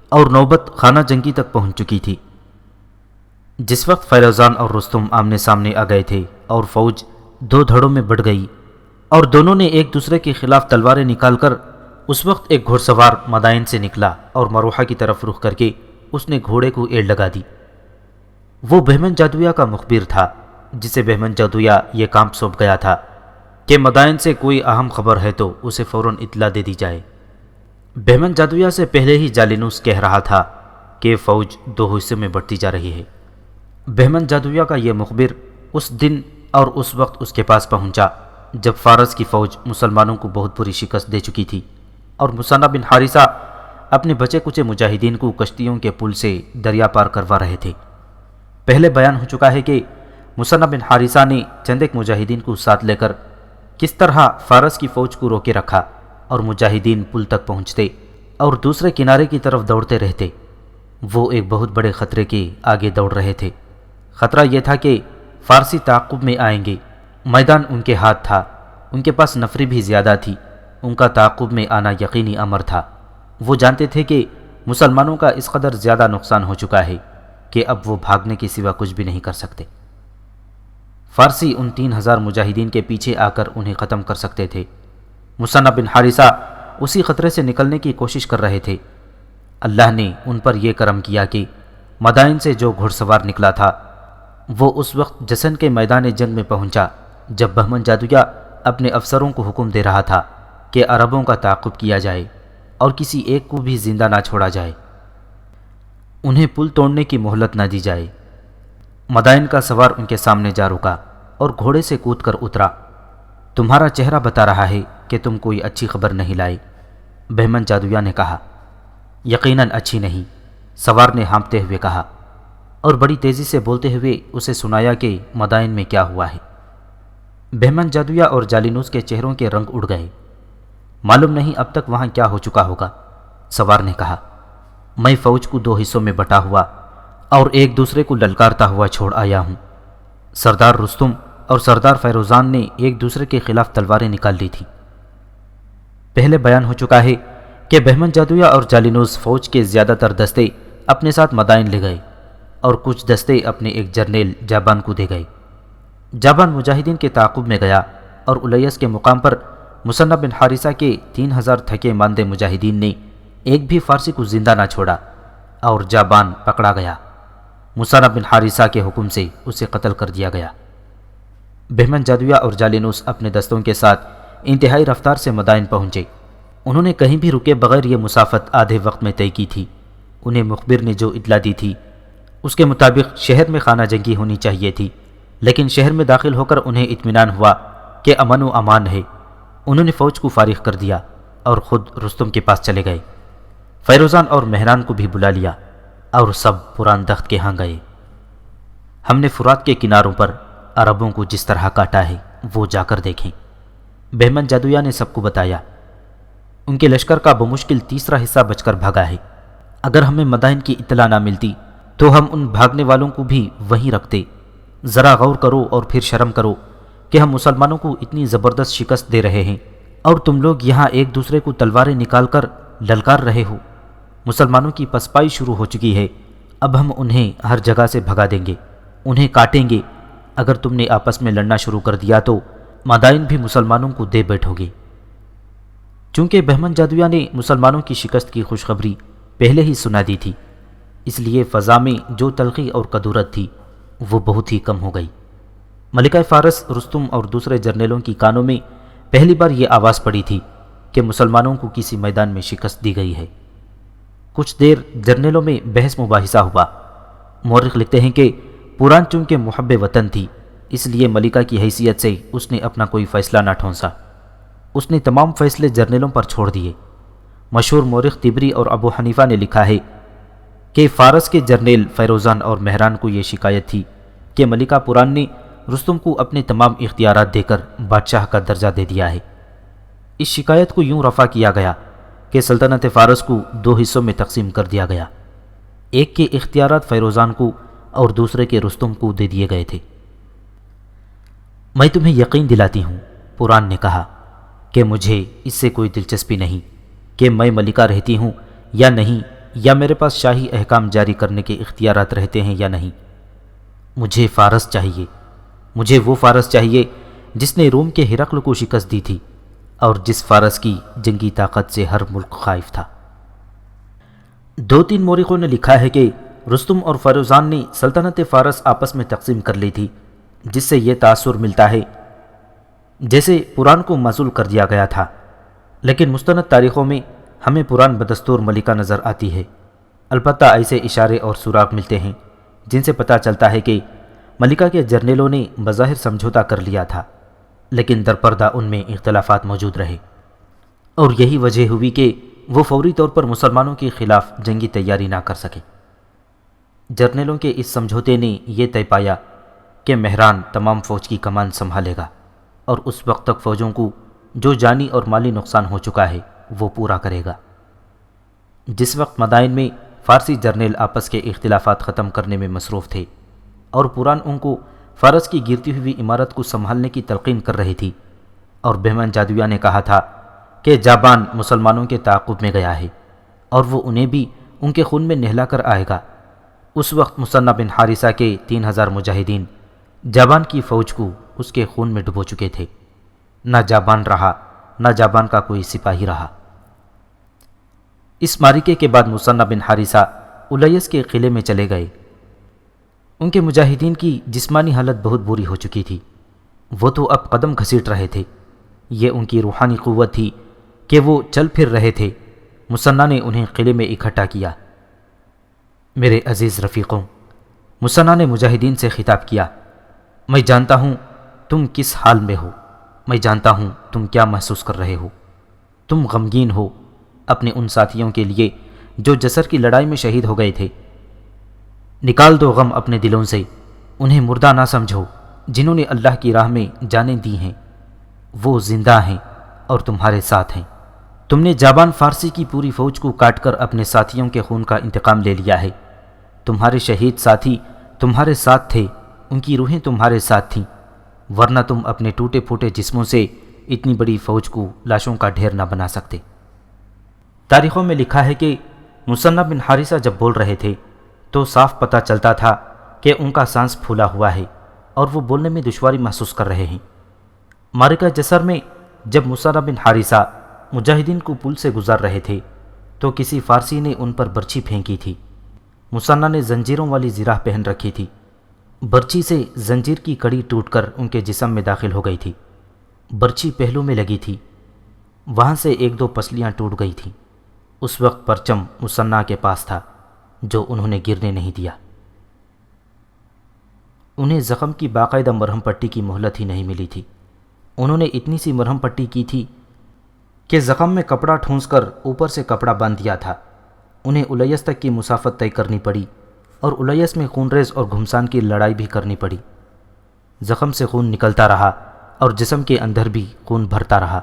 اور نوبت خانہ جنگی تک پہنچ چکی تھی۔ جس وقت فیروزان اور رستم آمنے سامنے آ گئے تھے اور فوج دو دھڑوں میں بڑھ گئی اور دونوں نے ایک دوسرے کے خلاف تلواریں نکال کر، اس وقت ایک گھوڑ سوار مدائن سے نکلا اور مروحہ کی طرف رخ کر کے اس نے گھوڑے کو ایڑ لگا دی۔ وہ بہمن جادویہ کا مخبر تھا، جسے بہمن جادویہ یہ کام سونپ گیا تھا کہ مدائن سے کوئی اہم خبر ہے تو اسے فوراً اطلاع دے دی جائے۔ بہمن جادویہ سے پہلے ہی جالینوس کہہ رہا تھا کہ فوج دو حصوں میں بڑھتی جا رہی ہے۔ بہمن جادویہ کا یہ مخبر اس دن اور اس وقت اس کے پاس پہنچا جب فارس کی فوج مسلمانوں کو بہت بری شکست دے چکی تھی اور مثنہ بن حارثہ اپنے بچے کچے مجاہدین کو کشتیوں کے پل سے دریا پار کروا رہے تھے۔ پہلے بیان ہو چکا ہے کہ مثنہ بن حارثہ نے چند ایک مجاہدین کو ساتھ لے کر کس طرح فارس کی فوج کو روکے رکھا اور مجاہدین پل تک پہنچتے اور دوسرے کنارے کی طرف دوڑتے رہتے۔ وہ ایک بہت بڑے خطرے کے آگے دوڑ رہے تھے۔ خطرہ یہ تھا کہ فارسی تعاقب میں آئیں گے۔ میدان ان کے ہاتھ تھا، ان کے پاس نفری بھی زیادہ تھی، ان کا تعاقب میں آنا یقینی امر تھا۔ وہ جانتے تھے کہ مسلمانوں کا اس قدر زیادہ نقصان ہو چکا ہے کہ اب وہ بھاگنے کے سوا کچھ بھی نہیں کر سکتے۔ فارسی ان 3000 مجاہدین کے پیچھے آ کر انہیں ختم کر سکتے تھے۔ مثنہ بن حارثہ اسی خطرے سے نکلنے کی کوشش کر رہے تھے۔ اللہ نے ان پر یہ کرم کیا کہ مدائن سے جو گھڑ سوار نکلا تھا وہ اس وقت جسن کے میدان جنگ میں پہنچا جب بہمن جادویہ اپنے افسروں کو حکم دے رہا تھا کہ عربوں کا تعاقب کیا جائے اور کسی ایک کو بھی زندہ نہ چھوڑا جائے، انہیں پل توڑنے کی مہلت نہ دی جائے۔ مدائن کا سوار ان کے سامنے جا رکا اور گھوڑے سے کود کر اترا۔ تمہارا چہرہ بتا رہا ہے کہ تم کوئی اچھی خبر نہیں لائے، بہمن جادویہ نے کہا۔ یقیناً اچھی نہیں، سوار نے ہانپتے ہوئے کہا اور بڑی تیزی سے بولتے ہوئے اسے سنایا کہ مدائن میں کیا ہوا ہے۔ بہمن جادویہ اور جالینوس کے چہروں کے رنگ اڑ گئے۔ معلوم نہیں اب تک وہاں کیا ہو چکا ہوگا، سوار نے کہا۔ میں فوج کو دو حصوں میں بٹا ہوا اور ایک دوسرے کو للکارتا ہوا چھوڑ آیا ہوں۔ سردار رستم اور سردار فیروزان نے ایک دوسرے کے خلاف تلواریں نکال لی تھیں۔ پہلے بیان ہو چکا ہے کہ بہمن جادویہ اور جالینوس فوج کے زیادہ تر دستے اپنے ساتھ مدائن لے گئے اور کچھ دستے اپنے ایک جرنیل جابان کو دے گئے۔ جابان مجاہدین کے تعاقب میں گیا اور الیس کے مقام پر مثنہ بن حارثہ کے 3000 تھکے ماندے مجاہدین نے ایک بھی فارسی کو زندہ نہ چھوڑا اور جابان پکڑا گیا۔ مثنہ بن حارثہ کے حکم سے اسے قتل کر دیا گیا۔ بہمن جادویہ اور جالینوس اپنے دستوں کے ساتھ انتہائی رفتار سے مدائن پہنچے۔ انہوں نے کہیں بھی رکے بغیر یہ مسافت آدھے وقت میں طے کی تھی۔ انہیں مخبر نے جو اطلاع دی تھی اس کے مطابق شہر میں خانہ جنگی ہونی چاہیے تھی، لیکن شہر میں داخل ہو کر انہیں اطمینان ہوا کہ امن و امان ہے۔ انہوں نے فوج کو فارغ کر دیا اور خود رستم کے پاس چلے گئے۔ فیروزان اور مہران کو بھی بلا لیا اور سب پران دخت کے ہاں گئے۔ ہم نے فرات کے کناروں پر عربوں کو جس طرح کاٹا ہے وہ جا کر دیکھیں، بہمن جادویہ نے سب کو بتایا۔ ان کے لشکر کا بمشکل تیسرا حصہ بچ کر بھاگا ہے۔ اگر ہمیں مدائن کی اطلاع نہ ملتی تو ہم ان بھاگنے والوں کو بھی وہیں رکھتے۔ ذرا غور کرو اور پھر شرم کرو کہ ہم مسلمانوں کو اتنی زبردست شکست دے رہے ہیں اور تم لوگ یہاں ایک دوسرے کو تلواریں نکال کر للکار رہے ہو۔ مسلمانوں کی پسپائی شروع ہو چکی ہے، اب ہم انہیں ہر جگہ سے بھگا دیں گے، انہیں کاٹیں گے۔ اگر تم نے آپس میں لڑنا شروع کر دیا تو مدائن بھی مسلمانوں کو دے بیٹھو گے۔ چونکہ بہمن جادویہ نے مسلمانوں کی شکست کی خوشخبری پہلے ہی سنا دی تھی، اس لیے فضا میں جو تلخی اور کدورت تھی وہ بہت ہی کم ہو گئی۔ ملکہ فارس رستم اور دوسرے جرنیلوں کی کانوں میں پہلی بار یہ آواز پڑی تھی کہ مسلمانوں کو کسی میدان میں شکست دی گئی ہے۔ کچھ دیر جرنیلوں میں بحث مباحثہ ہوا۔ مورخ لکھتے ہیں کہ پوران چونکہ محب وطن تھی، اس لیے ملکہ کی حیثیت سے اس نے اپنا کوئی فیصلہ نہ ٹھونسا۔ اس نے تمام فیصلے جرنیلوں پر چھوڑ دیے۔ مشہور مورخ طبری اور ابو حنیفہ نے لکھا ہے کہ فارس کے جرنیل فیروزان اور مہران کو یہ شکایت تھی کہ ملکہ پوران نے رستم کو اپنے تمام اختیارات دے کر بادشاہ کا درجہ دے دیا ہے۔ اس شکایت کو یوں رفع کیا گیا کہ سلطنت فارس کو دو حصوں میں تقسیم کر دیا گیا۔ ایک کے اختیارات فیروزان کو اور دوسرے کے رستم کو دے دیے گئے تھے۔ میں تمہیں یقین دلاتی ہوں، پران نے کہا، کہ مجھے اس سے کوئی دلچسپی نہیں کہ میں ملکہ رہتی ہوں یا نہیں، یا میرے پاس شاہی احکام جاری کرنے کے اختیارات رہتے ہیں یا نہیں۔ مجھے فارس چاہیے، مجھے وہ فارس چاہیے جس نے روم کے ہرقل کو شکست دی تھی اور جس فارس کی جنگی طاقت سے ہر ملک خائف تھا۔ 2-3 مورخوں نے لکھا ہے کہ رستم اور فیروزان نے سلطنت فارس آپس میں تقسیم کر لی تھی، جس سے یہ تاثر ملتا ہے جیسے پران کو معزول کر دیا گیا تھا، لیکن مستند تاریخوں میں ہمیں پران بدستور ملکہ نظر آتی ہے۔ البتہ ایسے اشارے اور سراغ ملتے ہیں جن سے پتہ چلتا ہے کہ ملکہ کے جرنیلوں نے بظاہر سمجھوتا کر لیا تھا، لیکن درپردہ ان میں اختلافات موجود رہے، اور یہی وجہ ہوئی کہ وہ فوری طور پر مسلمانوں کے خلاف جنگی تیاری نہ کر سکے۔ جرنیلوں کے اس سمجھوتے نے یہ طے پایا کہ مہران تمام فوج کی کمان سنبھالے گا اور اس وقت تک فوجوں کو جو جانی اور مالی نقصان ہو چکا ہے وہ پورا کرے گا۔ جس وقت مدائن میں فارسی جرنیل آپس کے اختلافات ختم کرنے میں مصروف تھے اور پران ان کو فارس کی گرتی ہوئی عمارت کو سنبھالنے کی تلقین کر رہی تھی، اور بہمن جادویہ نے کہا تھا کہ جابان مسلمانوں کے تعاقب میں گیا ہے اور وہ انہیں بھی ان کے خون میں نہلا کر آئے گا، اس وقت مثنہ بن حارثہ کے 3000 مجاہدین جابان کی فوج کو اس کے خون میں ڈبو چکے تھے۔ نہ جابان رہا، نہ جابان کا کوئی سپاہی رہا۔ اس معرکے کے بعد مثنہ بن حارثہ الیس کے قلعے میں چلے گئے۔ ان کے مجاہدین کی جسمانی حالت بہت بری ہو چکی تھی، وہ تو اب قدم گھسیٹ رہے تھے، یہ ان کی روحانی قوت تھی کہ وہ چل پھر رہے تھے۔ مثنہ نے انہیں قلعے میں اکٹھا کیا۔ میرے عزیز رفیقوں، مثنہ نے مجاہدین سے خطاب کیا، میں جانتا ہوں تم کس حال میں ہو، میں جانتا ہوں تم کیا محسوس کر رہے ہو۔ تم غمگین ہو اپنے ان ساتھیوں کے لیے جو جسر کی لڑائی میں شہید ہو گئے تھے۔ نکال دو غم اپنے دلوں سے، انہیں مردہ نہ سمجھو جنہوں نے اللہ کی راہ میں جانیں دی ہیں، وہ زندہ ہیں اور تمہارے ساتھ ہیں۔ تم نے جابان فارسی کی پوری فوج کو کاٹ کر اپنے ساتھیوں کے خون کا انتقام لے لیا ہے۔ تمہارے شہید ساتھی تمہارے ساتھ تھے، ان کی روحیں تمہارے ساتھ تھیں، ورنہ تم اپنے ٹوٹے پھوٹے جسموں سے اتنی بڑی فوج کو لاشوں کا ڈھیر نہ بنا سکتے۔ تاریخوں میں لکھا ہے کہ مثنہ بن حارثہ جب بول رہے تھے تو صاف پتہ چلتا تھا کہ ان کا سانس پھولا ہوا ہے اور وہ بولنے میں دشواری محسوس کر رہے ہیں۔ معرکہ جسر میں جب مثنہ بن حارثہ مجاہدین کو پل سے گزر رہے تھے تو کسی فارسی نے ان پر برچھی پھینکی تھی۔ مثنہ نے زنجیروں والی زرہ پہن رکھی تھی، برچھی سے زنجیر کی کڑی ٹوٹ کر ان کے جسم میں داخل ہو گئی تھی۔ برچھی پہلو میں لگی تھی، وہاں سے 1-2 پسلیاں ٹوٹ گئی تھیں۔ اس وقت پرچم مثنہ کے پاس تھا جو انہوں نے گرنے نہیں دیا۔ انہیں زخم کی باقاعدہ مرہم پٹی کی مہلت ہی نہیں ملی تھی۔ انہوں نے اتنی سی مرہم پٹی کی تھی کہ زخم میں کپڑا ٹھونس کر اوپر سے کپڑا باندھ دیا تھا۔ انہیں الیس تک کی مسافت طے کرنی پڑی اور الیس میں خونریز اور گھمسان کی لڑائی بھی کرنی پڑی۔ زخم سے خون نکلتا رہا اور جسم کے اندر بھی خون بھرتا رہا۔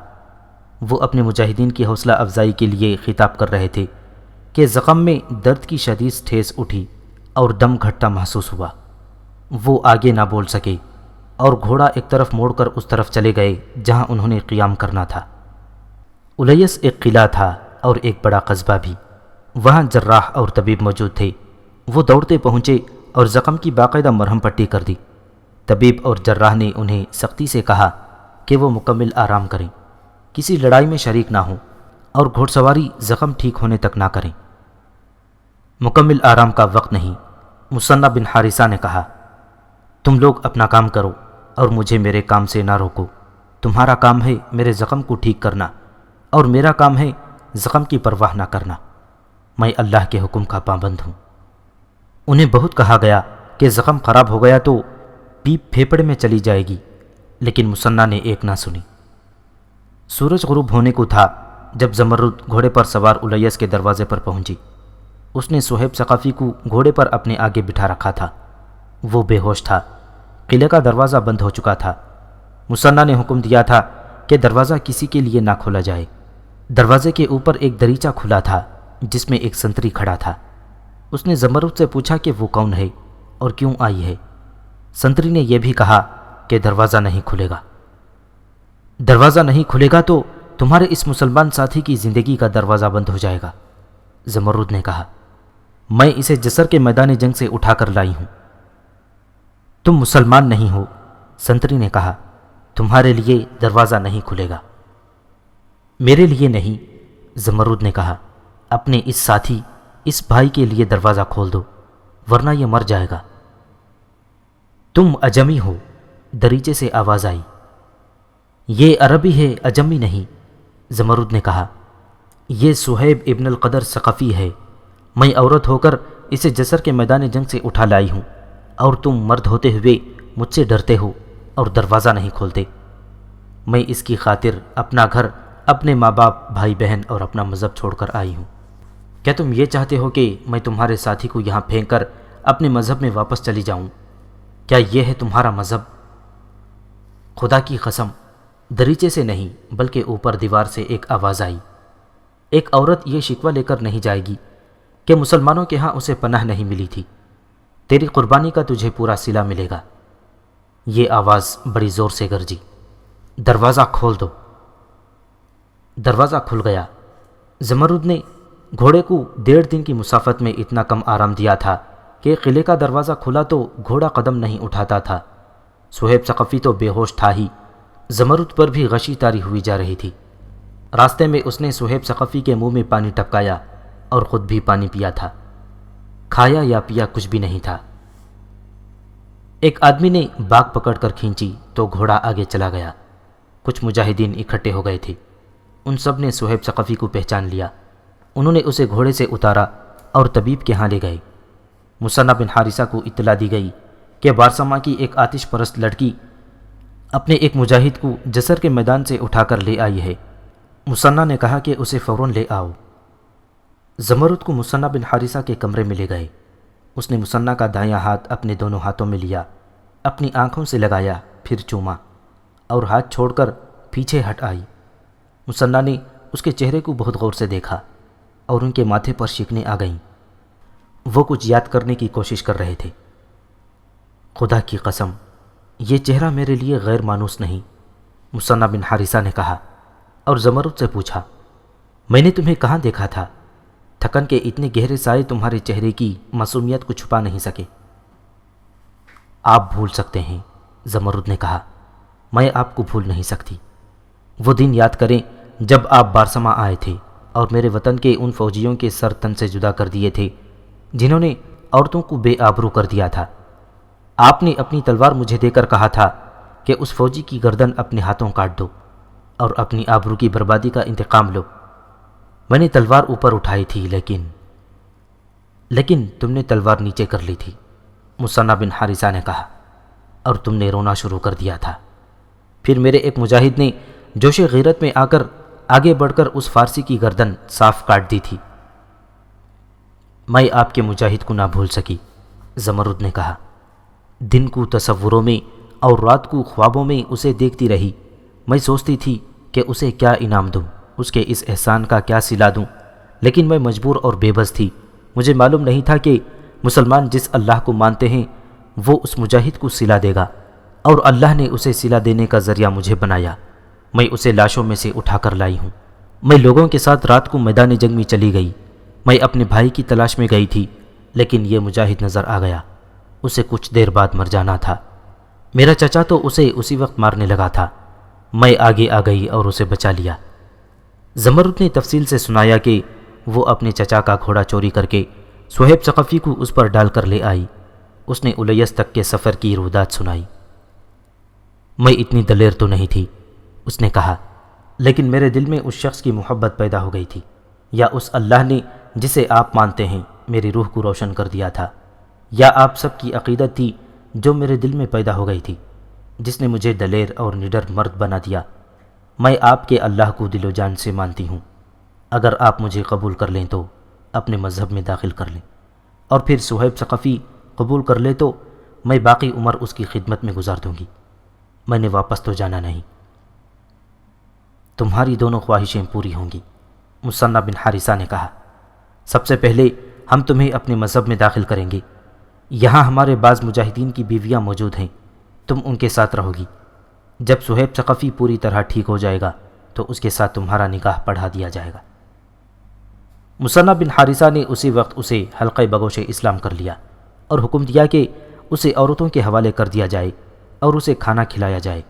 وہ اپنے مجاہدین کی حوصلہ افزائی کے لیے خطاب کر رہے تھے کہ زخم میں درد کی شدید ٹھیس اٹھی اور دم گھٹتا محسوس ہوا۔ وہ آگے نہ بول سکے اور گھوڑا ایک طرف موڑ کر اس طرف چلے گئے جہاں انہوں نے قیام کرنا تھا۔ الیس ایک قلعہ تھا اور ایک بڑا قصبہ بھی، وہاں جراح اور طبیب موجود تھے۔ وہ دوڑتے پہنچے اور زخم کی باقاعدہ مرہم پٹی کر دی۔ طبیب اور جراح نے انہیں سختی سے کہا کہ وہ مکمل آرام کریں، کسی لڑائی میں شریک نہ ہوں اور گھوڑ سواری زخم ٹھیک ہونے تک نہ کریں۔ مکمل آرام کا وقت نہیں، مثنہ بن حارثہ نے کہا، تم لوگ اپنا کام کرو اور مجھے میرے کام سے نہ روکو۔ تمہارا کام ہے میرے زخم کو ٹھیک کرنا اور میرا کام ہے زخم کی پرواہ نہ کرنا۔ میں اللہ کے حکم کا پابند ہوں۔ انہیں بہت کہا گیا کہ زخم خراب ہو گیا تو پیپ پھیپڑے میں چلی جائے گی، لیکن مثنہ نے ایک نہ سنی۔ سورج غروب ہونے کو تھا جب زمرد گھوڑے پر سوار الیس کے دروازے پر پہنچی۔ اس نے صہیب ثقفی کو گھوڑے پر اپنے آگے بٹھا رکھا تھا۔ وہ بے ہوش تھا، قلعے کا دروازہ بند ہو چکا تھا۔ مثنہ نے حکم دیا تھا کہ دروازہ کسی کے لیے نہ کھولا جائے۔ دروازے کے اوپر ایک دریچہ کھلا تھا جس میں ایک سنتری کھڑا تھا۔ اس نے زمرد سے پوچھا کہ وہ کون ہے اور کیوں آئی ہے۔ سنتری نے یہ بھی کہا کہ دروازہ نہیں کھلے گا۔ دروازہ نہیں کھلے گا تو تمہارے اس مسلمان ساتھی کی زندگی کا دروازہ بند ہو جائے گا۔ زمرد نے کہا، میں اسے جسر کے میدان جنگ سے اٹھا کر لائی ہوں۔ تم مسلمان نہیں ہو، سنتری نے کہا، تمہارے لیے دروازہ نہیں کھلے گا۔ میرے لیے نہیں، زمرد نے کہا، اپنے اس ساتھی، اس بھائی کے لیے دروازہ کھول دو، ورنہ یہ مر جائے گا۔ تم اجمی ہو، دریچے سے آواز آئی۔ یہ عربی ہے، اجمی نہیں، زمرد نے کہا۔ یہ صہیب ابن القدر ثقفی ہے، میں عورت ہو کر اسے جسر کے میدان جنگ سے اٹھا لائی ہوں، اور تم مرد ہوتے ہوئے مجھ سے ڈرتے ہو اور دروازہ نہیں کھولتے۔ میں اس کی خاطر اپنا گھر، اپنے ماں باپ، بھائی بہن اور اپنا مذہب چھوڑ کر آئی ہوں۔ کیا تم یہ چاہتے ہو کہ میں تمہارے ساتھی کو یہاں پھینک کر اپنے مذہب میں واپس چلی جاؤں؟ کیا یہ ہے تمہارا مذہب؟ خدا کی قسم، دریچے سے نہیں بلکہ اوپر دیوار سے ایک آواز آئی۔ ایک عورت یہ شکوہ لے کر نہیں جائے گی کہ مسلمانوں کے ہاں اسے پناہ نہیں ملی تھی۔ تیری قربانی کا تجھے پورا صلہ ملے گا۔ یہ آواز بڑی زور سے گرجی، دروازہ کھول دو۔ دروازہ کھل گیا۔ زمرد نے گھوڑے کو 1.5 دن کی مسافت میں اتنا کم آرام دیا تھا کہ قلعے کا دروازہ کھلا تو گھوڑا قدم نہیں اٹھاتا تھا۔ صہیب ثقفی تو بے ہوش تھا ہی، زمرد پر بھی غشی طاری ہوئی جا رہی تھی۔ راستے میں اس نے صہیب ثقفی کے منہ میں پانی ٹپکایا اور خود بھی پانی پیا تھا۔ کھایا یا پیا کچھ بھی نہیں تھا۔ ایک آدمی نے باگ پکڑ کر کھینچی تو گھوڑا آگے چلا گیا۔ کچھ مجاہدین اکٹھے ہو گئے تھے۔ ان سب نے صہیب ثقفی کو پہچان لیا۔ انہوں نے اسے گھوڑے سے اتارا اور طبیب کے ہاں لے گئے۔ مثنیٰ بن حارثہ کو اطلاع دی گئی کہ بارسما کی ایک آتش پرست لڑکی اپنے ایک مجاہد کو جسر کے میدان سے اٹھا کر لے آئی ہے۔ مثنیٰ نے کہا کہ اسے فوراً لے آؤ۔ زمرد کو مثنیٰ بن حارثہ کے کمرے میں لے گئے۔ اس نے مثنیٰ کا دایاں ہاتھ اپنے دونوں ہاتھوں میں لیا، اپنی آنکھوں سے لگایا، پھر چوما اور ہاتھ چھوڑ کر پیچھے ہٹ آئی۔ مثنیٰ نے اس کے چہرے کو بہت غور سے دیکھا اور ان کے ماتھے پر شکنیں آ گئیں۔ وہ کچھ یاد کرنے کی کوشش کر رہے تھے۔ خدا کی قسم، یہ چہرہ میرے لیے غیر مانوس نہیں، مثنیٰ بن حارثہ نے کہا اور زمرد سے پوچھا، میں نے تمہیں کہاں دیکھا تھا؟ تھکن کے اتنے گہرے سائے تمہارے چہرے کی معصومیت کو چھپا نہیں سکے۔ آپ بھول سکتے ہیں، زمرد نے کہا، میں آپ کو بھول نہیں سکتی۔ وہ دن یاد کریں جب آپ بارسما آئے تھے اور میرے وطن کے ان فوجیوں کے سر تن سے جدا کر دیے تھے جنہوں نے عورتوں کو بے آبرو کر دیا تھا۔ آپ نے اپنی تلوار مجھے دے کر کہا تھا کہ اس فوجی کی گردن اپنے ہاتھوں کاٹ دو اور اپنی آبرو کی بربادی کا انتقام لو۔ میں نے تلوار اوپر اٹھائی تھی لیکن تم نے تلوار نیچے کر لی تھی، مثنیٰ بن حارثہ نے کہا، اور تم نے رونا شروع کر دیا تھا۔ پھر میرے ایک مجاہد نے جوش غیرت میں آ کر آگے بڑھ کر اس فارسی کی گردن صاف کاٹ دی تھی۔ میں آپ کے مجاہد کو نہ بھول سکی، زمرد نے کہا۔ دن کو تصوروں میں اور رات کو خوابوں میں اسے دیکھتی رہی۔ میں سوچتی تھی کہ اسے کیا انعام دوں، اس کے اس احسان کا کیا صلہ دوں، لیکن میں مجبور اور بے بس تھی۔ مجھے معلوم نہیں تھا کہ مسلمان جس اللہ کو مانتے ہیں وہ اس مجاہد کو صلہ دے گا، اور اللہ نے اسے صلہ دینے کا ذریعہ مجھے بنایا۔ میں اسے لاشوں میں سے اٹھا کر لائی ہوں۔ میں لوگوں کے ساتھ رات کو میدان جنگ میں چلی گئی۔ میں اپنے بھائی کی تلاش میں گئی تھی، لیکن یہ مجاہد نظر آ گیا۔ اسے کچھ دیر بعد مر جانا تھا۔ میرا چچا تو اسے اسی وقت مارنے لگا تھا۔ میں آگے آ گئی اور اسے بچا لیا۔ زمرد نے تفصیل سے سنایا کہ وہ اپنے چچا کا گھوڑا چوری کر کے صہیب ثقفی کو اس پر ڈال کر لے آئی۔ اس نے الیس تک کے سفر کی رودات سنائی۔ میں اتنی دلیر تو نہیں تھی، اس نے کہا، لیکن میرے دل میں اس شخص کی محبت پیدا ہو گئی تھی، یا اس اللہ نے جسے آپ مانتے ہیں میری روح کو روشن کر دیا تھا، یا آپ سب کی عقیدت تھی جو میرے دل میں پیدا ہو گئی تھی، جس نے مجھے دلیر اور نڈر مرد بنا دیا۔ میں آپ کے اللہ کو دل و جان سے مانتی ہوں۔ اگر آپ مجھے قبول کر لیں تو اپنے مذہب میں داخل کر لیں، اور پھر صہیب ثقفی قبول کر لے تو میں باقی عمر اس کی خدمت میں گزار دوں گی۔ میں نے واپس تو جانا نہیں۔ تمہاری دونوں خواہشیں پوری ہوں گی، مثنیٰ بن حارثہ نے کہا۔ سب سے پہلے ہم تمہیں اپنے مذہب میں داخل کریں گے۔ یہاں ہمارے بعض مجاہدین کی بیویاں موجود ہیں، تم ان کے ساتھ رہو گی۔ جب صہیب ثقفی پوری طرح ٹھیک ہو جائے گا تو اس کے ساتھ تمہارا نکاح پڑھا دیا جائے گا۔ مثنى بن حارثہ نے اسی وقت اسے حلقہ بگوش اسلام کر لیا اور حکم دیا کہ اسے عورتوں کے حوالے کر دیا جائے اور اسے کھانا کھلایا جائے۔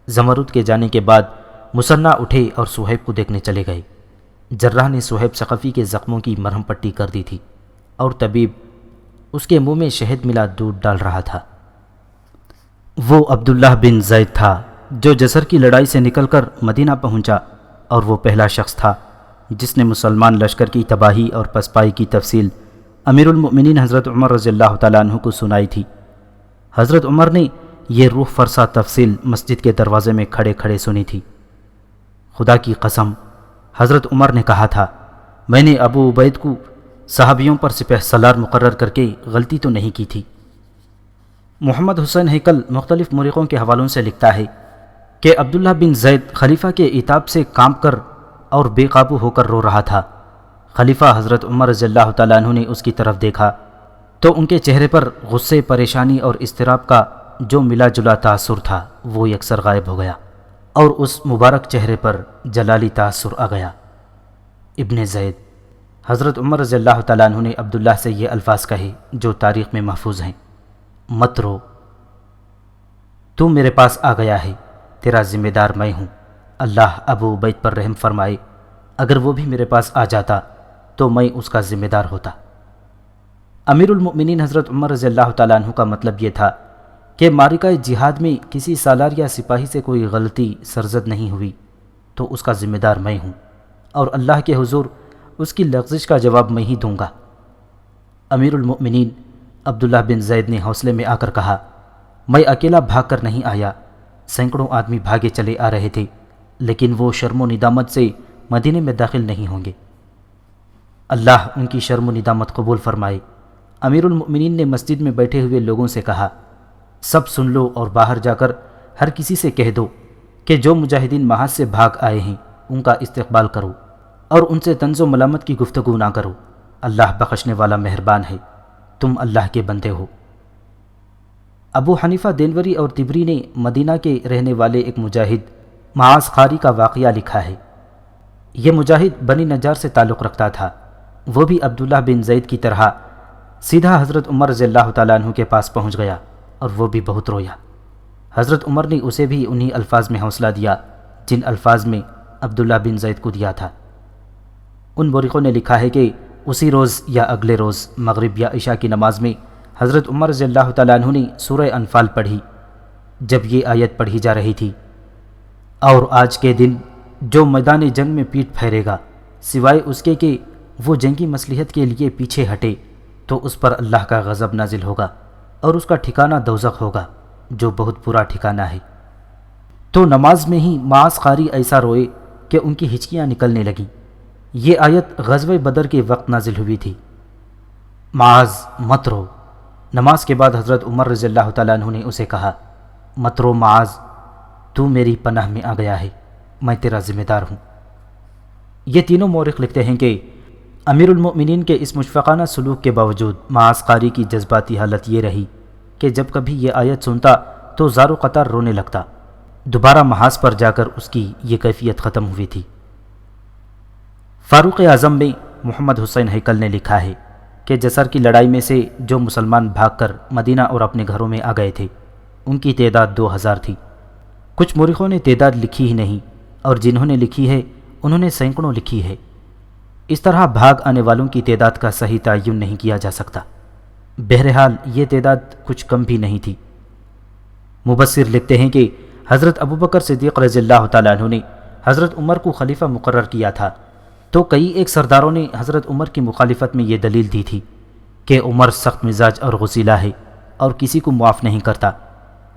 زمرد کے جانے کے بعد مثنى اٹھے اور صہیب کو دیکھنے چلے گئے۔ جراح نے صہیب ثقفی کے زخموں کی مرہم پٹی کر دی تھی اور طبیب اس کے منہ میں شہد ملا دودھ ڈال رہا تھا۔ وہ عبداللہ بن زید تھا جو جسر کی لڑائی سے نکل کر مدینہ پہنچا، اور وہ پہلا شخص تھا جس نے مسلمان لشکر کی تباہی اور پسپائی کی تفصیل امیر المؤمنین حضرت عمر رضی اللہ تعالیٰ عنہ کو سنائی تھی۔ حضرت عمر نے یہ روح فرسا تفصیل مسجد کے دروازے میں کھڑے کھڑے سنی تھی۔ خدا کی قسم، حضرت عمر نے کہا تھا، میں نے ابو عبید کو صحابیوں پر سپہ سالار مقرر کر کے غلطی تو نہیں کی تھی۔ محمد حسین ہیکل مختلف مورخوں کے حوالوں سے لکھتا ہے کہ عبداللہ بن زید خلیفہ کے عتاب سے کانپ کر اور بے قابو ہو کر رو رہا تھا۔ خلیفہ حضرت عمر رضی اللہ تعالیٰ عنہ نے اس کی طرف دیکھا تو ان کے چہرے پر غصے، پریشانی اور اضطراب کا جو ملا جلا تاثر تھا وہ یکسر غائب ہو گیا، اور اس مبارک چہرے پر جلالی تاثر آ گیا۔ ابن زید حضرت عمر رضی اللہ تعالیٰ عنہ نے عبداللہ سے یہ الفاظ کہے جو تاریخ میں محفوظ ہیں، مت رو، تو میرے پاس آ گیا ہے، تیرا ذمہ دار میں ہوں، اللہ ابو عبید پر رحم فرمائے، اگر وہ بھی میرے پاس آ جاتا تو میں اس کا ذمہ دار ہوتا۔ امیر المؤمنین حضرت عمر رضی اللہ تعالیٰ عنہ کا مطلب یہ تھا کہ معرکہ جہاد میں کسی سالار یا سپاہی سے کوئی غلطی سرزد نہیں ہوئی تو اس کا ذمہ دار میں ہوں، اور اللہ کے حضور اس کی لغزش کا جواب میں ہی دوں گا۔ امیر المؤمنین عبداللہ بن زید نے حوصلے میں آ کر کہا، میں اکیلا بھاگ کر نہیں آیا، سینکڑوں آدمی بھاگے چلے آ رہے تھے، لیکن وہ شرم و ندامت سے مدینے میں داخل نہیں ہوں گے۔ اللہ ان کی شرم و ندامت قبول فرمائے۔ امیر المؤمنین نے مسجد میں بیٹھے ہوئے لوگوں سے کہا، سب سن لو اور باہر جا کر ہر کسی سے کہہ دو کہ جو مجاہدین محاذ سے بھاگ آئے ہیں ان کا استقبال کرو اور ان سے طنز و ملامت کی گفتگو نہ کرو، اللہ بخشنے والا مہربان ہے، تم اللہ کے بندے ہو۔ ابو حنیفہ دینوری اور طبری نے مدینہ کے رہنے والے ایک مجاہد معاذ قاری کا واقعہ لکھا ہے۔ یہ مجاہد بنی نجار سے تعلق رکھتا تھا، وہ بھی عبداللہ بن زید کی طرح سیدھا حضرت عمر رضی اللہ تعالیٰ عنہ کے پاس پہنچ گیا اور وہ بھی بہت رویا۔ حضرت عمر نے اسے بھی انہی الفاظ میں حوصلہ دیا جن الفاظ میں عبداللہ بن زید کو دیا تھا۔ ان مورخوں نے لکھا ہے کہ اسی روز یا اگلے روز مغرب یا عشاء کی نماز میں حضرت عمر رضی اللہ تعالیٰ عنہ نے سورہ انفال پڑھی۔ جب یہ آیت پڑھی جا رہی تھی، اور آج کے دن جو میدان جنگ میں پیٹھ پھیرے گا سوائے اس کے کہ وہ جنگی مصلحت کے لیے پیچھے ہٹے تو اس پر اللہ کا غضب نازل ہوگا اور اس کا ٹھکانہ دوزخ ہوگا جو بہت برا ٹھکانہ ہے۔ تو نماز میں ہی معاذ قاری ایسا روئے کہ ان کی ہچکیاں نکلنے لگیں۔ یہ آیت غزوہ بدر کے وقت نازل ہوئی تھی۔ معاذ مت رو۔ نماز کے بعد حضرت عمر رضی اللہ تعالیٰ عنہ نے اسے کہا، مت رو معاذ، تو میری پناہ میں آ گیا ہے، میں تیرا ذمہ دار ہوں۔ یہ تینوں مورخ لکھتے ہیں کہ امیر المؤمنین کے اس مشفقانہ سلوک کے باوجود معاذ قاری کی جذباتی حالت یہ رہی کہ جب کبھی یہ آیت سنتا تو زار و قطار رونے لگتا۔ دوبارہ محاذ پر جا کر اس کی یہ کیفیت ختم ہوئی تھی۔ فاروق اعظم میں محمد حسین ہیکل نے لکھا ہے کہ جسر کی لڑائی میں سے جو مسلمان بھاگ کر مدینہ اور اپنے گھروں میں آ گئے تھے ان کی تعداد 2000 تھی۔ کچھ مورخوں نے تعداد لکھی ہی نہیں، اور جنہوں نے لکھی ہے انہوں نے سینکڑوں لکھی ہے۔ اس طرح بھاگ آنے والوں کی تعداد کا صحیح تعین نہیں کیا جا سکتا۔ بہرحال یہ تعداد کچھ کم بھی نہیں تھی۔ مبصر لکھتے ہیں کہ حضرت ابوبکر صدیق رضی اللہ تعالیٰ عنہ نے حضرت عمر کو خلیفہ مقرر کیا تھا، تو کئی ایک سرداروں نے حضرت عمر کی مخالفت میں یہ دلیل دی تھی کہ عمر سخت مزاج اور غصیلا ہے اور کسی کو معاف نہیں کرتا۔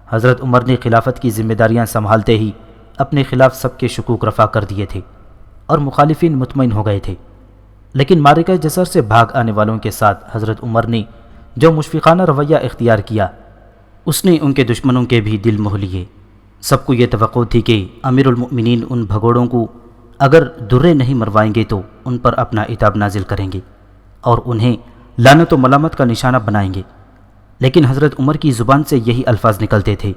حضرت عمر نے خلافت کی ذمہ داریاں سنبھالتے ہی اپنے خلاف سب کے شکوک رفع کر دیے تھے اور مخالفین مطمئن ہو گئے تھے، لیکن معرکہ جسر سے بھاگ آنے والوں کے ساتھ حضرت عمر نے جو مشفقانہ رویہ اختیار کیا اس نے ان کے دشمنوں کے بھی دل موہ لیے۔ سب کو یہ توقع تھی کہ امیر المؤمنین ان بھگوڑوں کو اگر درے نہیں مروائیں گے تو ان پر اپنا عتاب نازل کریں گے اور انہیں لعنت و ملامت کا نشانہ بنائیں گے، لیکن حضرت عمر کی زبان سے یہی الفاظ نکلتے تھے،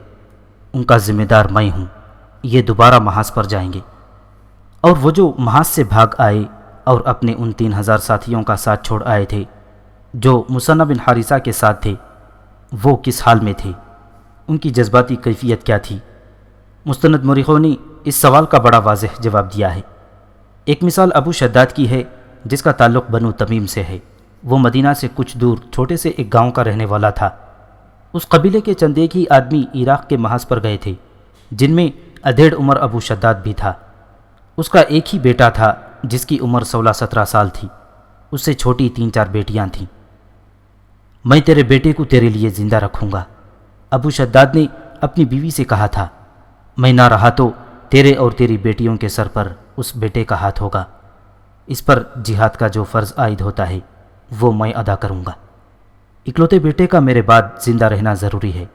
ان کا ذمہ دار میں ہوں، یہ دوبارہ محاذ پر جائیں گے۔ اور وہ جو محاذ سے بھاگ آئے اور اپنے ان 3000 ساتھیوں کا ساتھ چھوڑ آئے تھے جو مثنہ بن حارثہ کے ساتھ تھے، وہ کس حال میں تھے؟ ان کی جذباتی کیفیت کیا تھی؟ مستند مورخوں نے اس سوال کا بڑا واضح جواب دیا ہے۔ ایک مثال ابو شداد کی ہے جس کا تعلق بنو تمیم سے ہے۔ وہ مدینہ سے کچھ دور چھوٹے سے ایک گاؤں کا رہنے والا تھا۔ اس قبیلے کے چند ایک ہی آدمی عراق کے محاذ پر گئے تھے، جن میں ادھیڑ عمر ابو شداد بھی تھا۔ اس کا ایک ہی بیٹا تھا جس کی عمر 16-17 سال تھی، اس سے چھوٹی 3-4 بیٹیاں تھیں۔ میں تیرے بیٹے کو تیرے لیے زندہ رکھوں گا، ابو شداد نے اپنی بیوی سے کہا تھا۔ میں نہ رہا تو تیرے اور تیری بیٹیوں کے سر پر اس بیٹے کا ہاتھ ہوگا، اس پر جہاد کا جو فرض عائد ہوتا ہے وہ میں ادا کروں گا۔ اکلوتے بیٹے کا میرے بعد زندہ رہنا ضروری ہے۔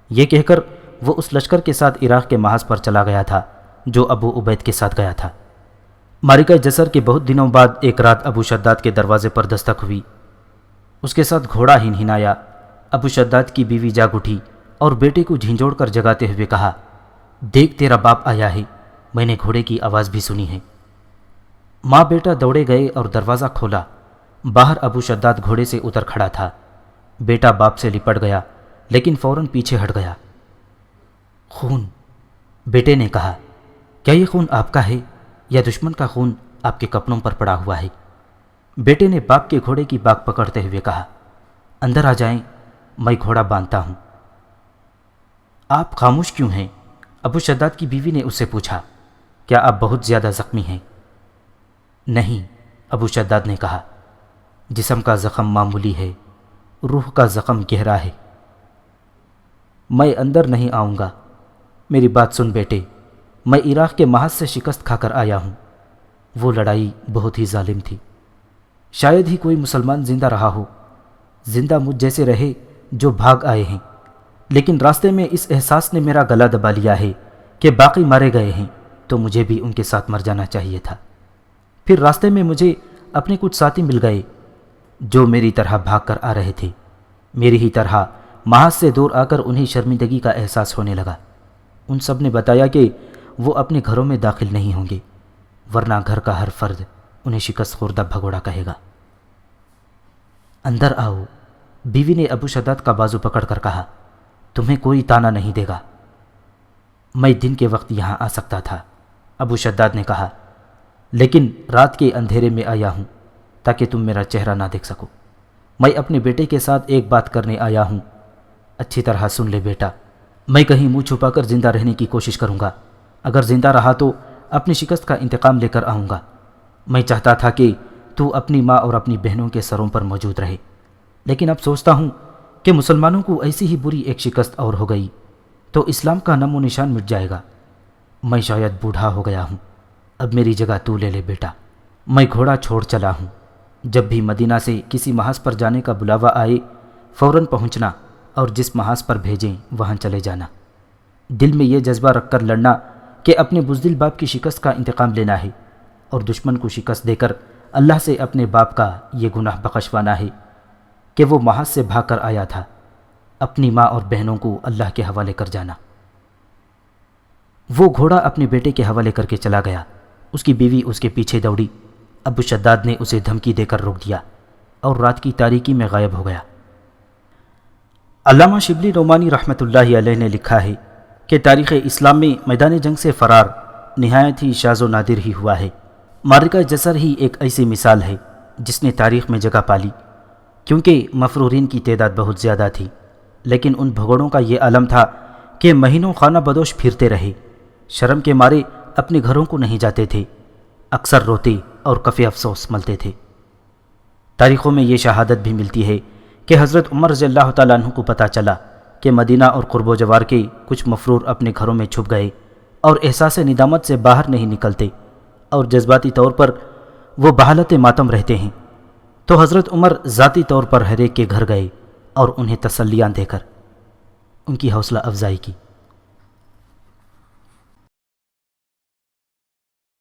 یہ کہہ کر وہ اس لشکر کے ساتھ عراق کے محاذ پر چلا گیا تھا جو ابو عبید کے ساتھ گیا تھا۔ معرکہ جسر کے بہت دنوں بعد ایک رات ابو شداد کے دروازے پر دستک ہوئی۔ اس کے ساتھ گھوڑا ہنہنایا۔ ابو شداد کی بیوی جاگ اٹھی اور بیٹے کو جھنجھوڑ کر جگاتے ہوئے کہا، دیکھ تیرا باپ آیا ہے، میں نے گھوڑے کی آواز بھی سنی ہے۔ ماں بیٹا دوڑے گئے اور دروازہ کھولا۔ باہر ابو شداد گھوڑے سے اتر کھڑا تھا۔ بیٹا باپ سے لپٹ گیا لیکن فوراً پیچھے ہٹ گیا۔ خون، بیٹے نے کہا، کیا یہ خون آپ کا ہے یا دشمن کا خون آپ کے کپڑوں پر پڑا ہوا ہے؟ بیٹے نے باپ کے گھوڑے کی باک پکڑتے ہوئے کہا، اندر آ جائیں، میں گھوڑا باندھتا ہوں۔ آپ خاموش کیوں ہیں؟ ابو شداد کی بیوی نے اس سے پوچھا، کیا آپ بہت زیادہ زخمی ہیں؟ نہیں، ابو شداد نے کہا، جسم کا زخم معمولی ہے، روح کا زخم گہرا ہے۔ میں اندر نہیں آؤں گا، میری بات سن بیٹے، میں عراق کے محاذ سے شکست کھا کر آیا ہوں۔ وہ لڑائی بہت ہی ظالم تھی، شاید ہی کوئی مسلمان زندہ رہا ہو، زندہ مجھ جیسے رہے جو بھاگ آئے ہیں، لیکن راستے میں اس احساس نے میرا گلا دبا لیا ہے کہ باقی مارے گئے ہیں تو مجھے بھی ان کے ساتھ مر جانا چاہیے تھا۔ پھر راستے میں مجھے اپنے کچھ ساتھی مل گئے جو میری طرح بھاگ کر آ رہے تھے، میری ہی طرح محاذ سے دور آ کر انہیں شرمندگی کا احساس ہونے لگا۔ ان سب نے بتایا کہ وہ اپنے گھروں میں داخل نہیں ہوں گے، ورنہ گھر کا ہر فرد انہیں شکست خوردہ بھگوڑا کہے گا۔ اندر آؤ، بیوی نے ابو شداد کا بازو پکڑ کر کہا، تمہیں کوئی تانا نہیں دے گا۔ میں دن کے وقت یہاں آ سکتا تھا، ابو شداد نے کہا، لیکن رات کے اندھیرے میں آیا ہوں تاکہ تم میرا چہرہ نہ دیکھ سکو۔ میں اپنے بیٹے کے ساتھ ایک بات کرنے آیا ہوں، اچھی طرح سن لے بیٹا۔ میں کہیں منہ چھپا کر زندہ رہنے کی کوشش کروں گا، اگر زندہ رہا تو اپنی شکست کا انتقام لے کر آؤں گا۔ میں چاہتا تھا کہ تو اپنی ماں اور اپنی بہنوں کے سروں پر موجود رہے، لیکن اب سوچتا ہوں کہ مسلمانوں کو ایسی ہی بری ایک شکست اور ہو گئی تو اسلام کا نام و نشان مٹ جائے گا۔ میں شاید بوڑھا ہو گیا ہوں، اب میری جگہ تو لے لے بیٹا۔ میں گھوڑا چھوڑ چلا ہوں، جب بھی مدینہ سے کسی محاذ پر جانے کا بلاوا آئے فوراً پہنچنا اور جس محاذ پر بھیجیں وہاں چلے جانا۔ دل میں یہ جذبہ رکھ کر لڑنا کہ اپنے بزدل باپ کی شکست کا انتقام لینا ہے اور دشمن کو شکست دے کر اللہ سے اپنے باپ کا یہ گناہ بخشوانا ہے کہ وہ محاذ سے بھاگ کر آیا تھا، اپنی ماں اور بہنوں کو اللہ کے حوالے کر جانا۔ وہ گھوڑا اپنے بیٹے کے حوالے کر کے چلا گیا، اس کی بیوی اس کے پیچھے دوڑی۔ ابو شداد نے اسے دھمکی دے کر روک دیا اور رات کی تاریکی میں غائب ہو گیا۔ علامہ شبلی نعمانی رحمۃ اللہ علیہ نے لکھا ہے کہ تاریخ اسلام میں میدان جنگ سے فرار نہایت ہی شاذ و نادر ہی ہوا ہے۔ معرکہ جسر ہی ایک ایسی مثال ہے جس نے تاریخ میں جگہ پالی، کیونکہ مفرورین کی تعداد بہت زیادہ تھی، لیکن ان بھگوڑوں کا یہ عالم تھا کہ مہینوں خانہ بدوش پھرتے رہے، شرم کے مارے اپنے گھروں کو نہیں جاتے تھے، اکثر روتے اور کف افسوس ملتے تھے۔ تاریخوں میں یہ شہادت بھی ملتی ہے کہ حضرت عمر رضی اللہ تعالیٰ عنہ کو پتہ چلا کہ مدینہ اور قرب و جوار کے کچھ مفرور اپنے گھروں میں چھپ گئے اور احساس ندامت سے باہر نہیں نکلتے اور جذباتی طور پر وہ بحالت ماتم رہتے ہیں، تو حضرت عمر ذاتی طور پر ہر ایک کے گھر گئے اور انہیں تسلیاں دے کر ان کی حوصلہ افزائی کی۔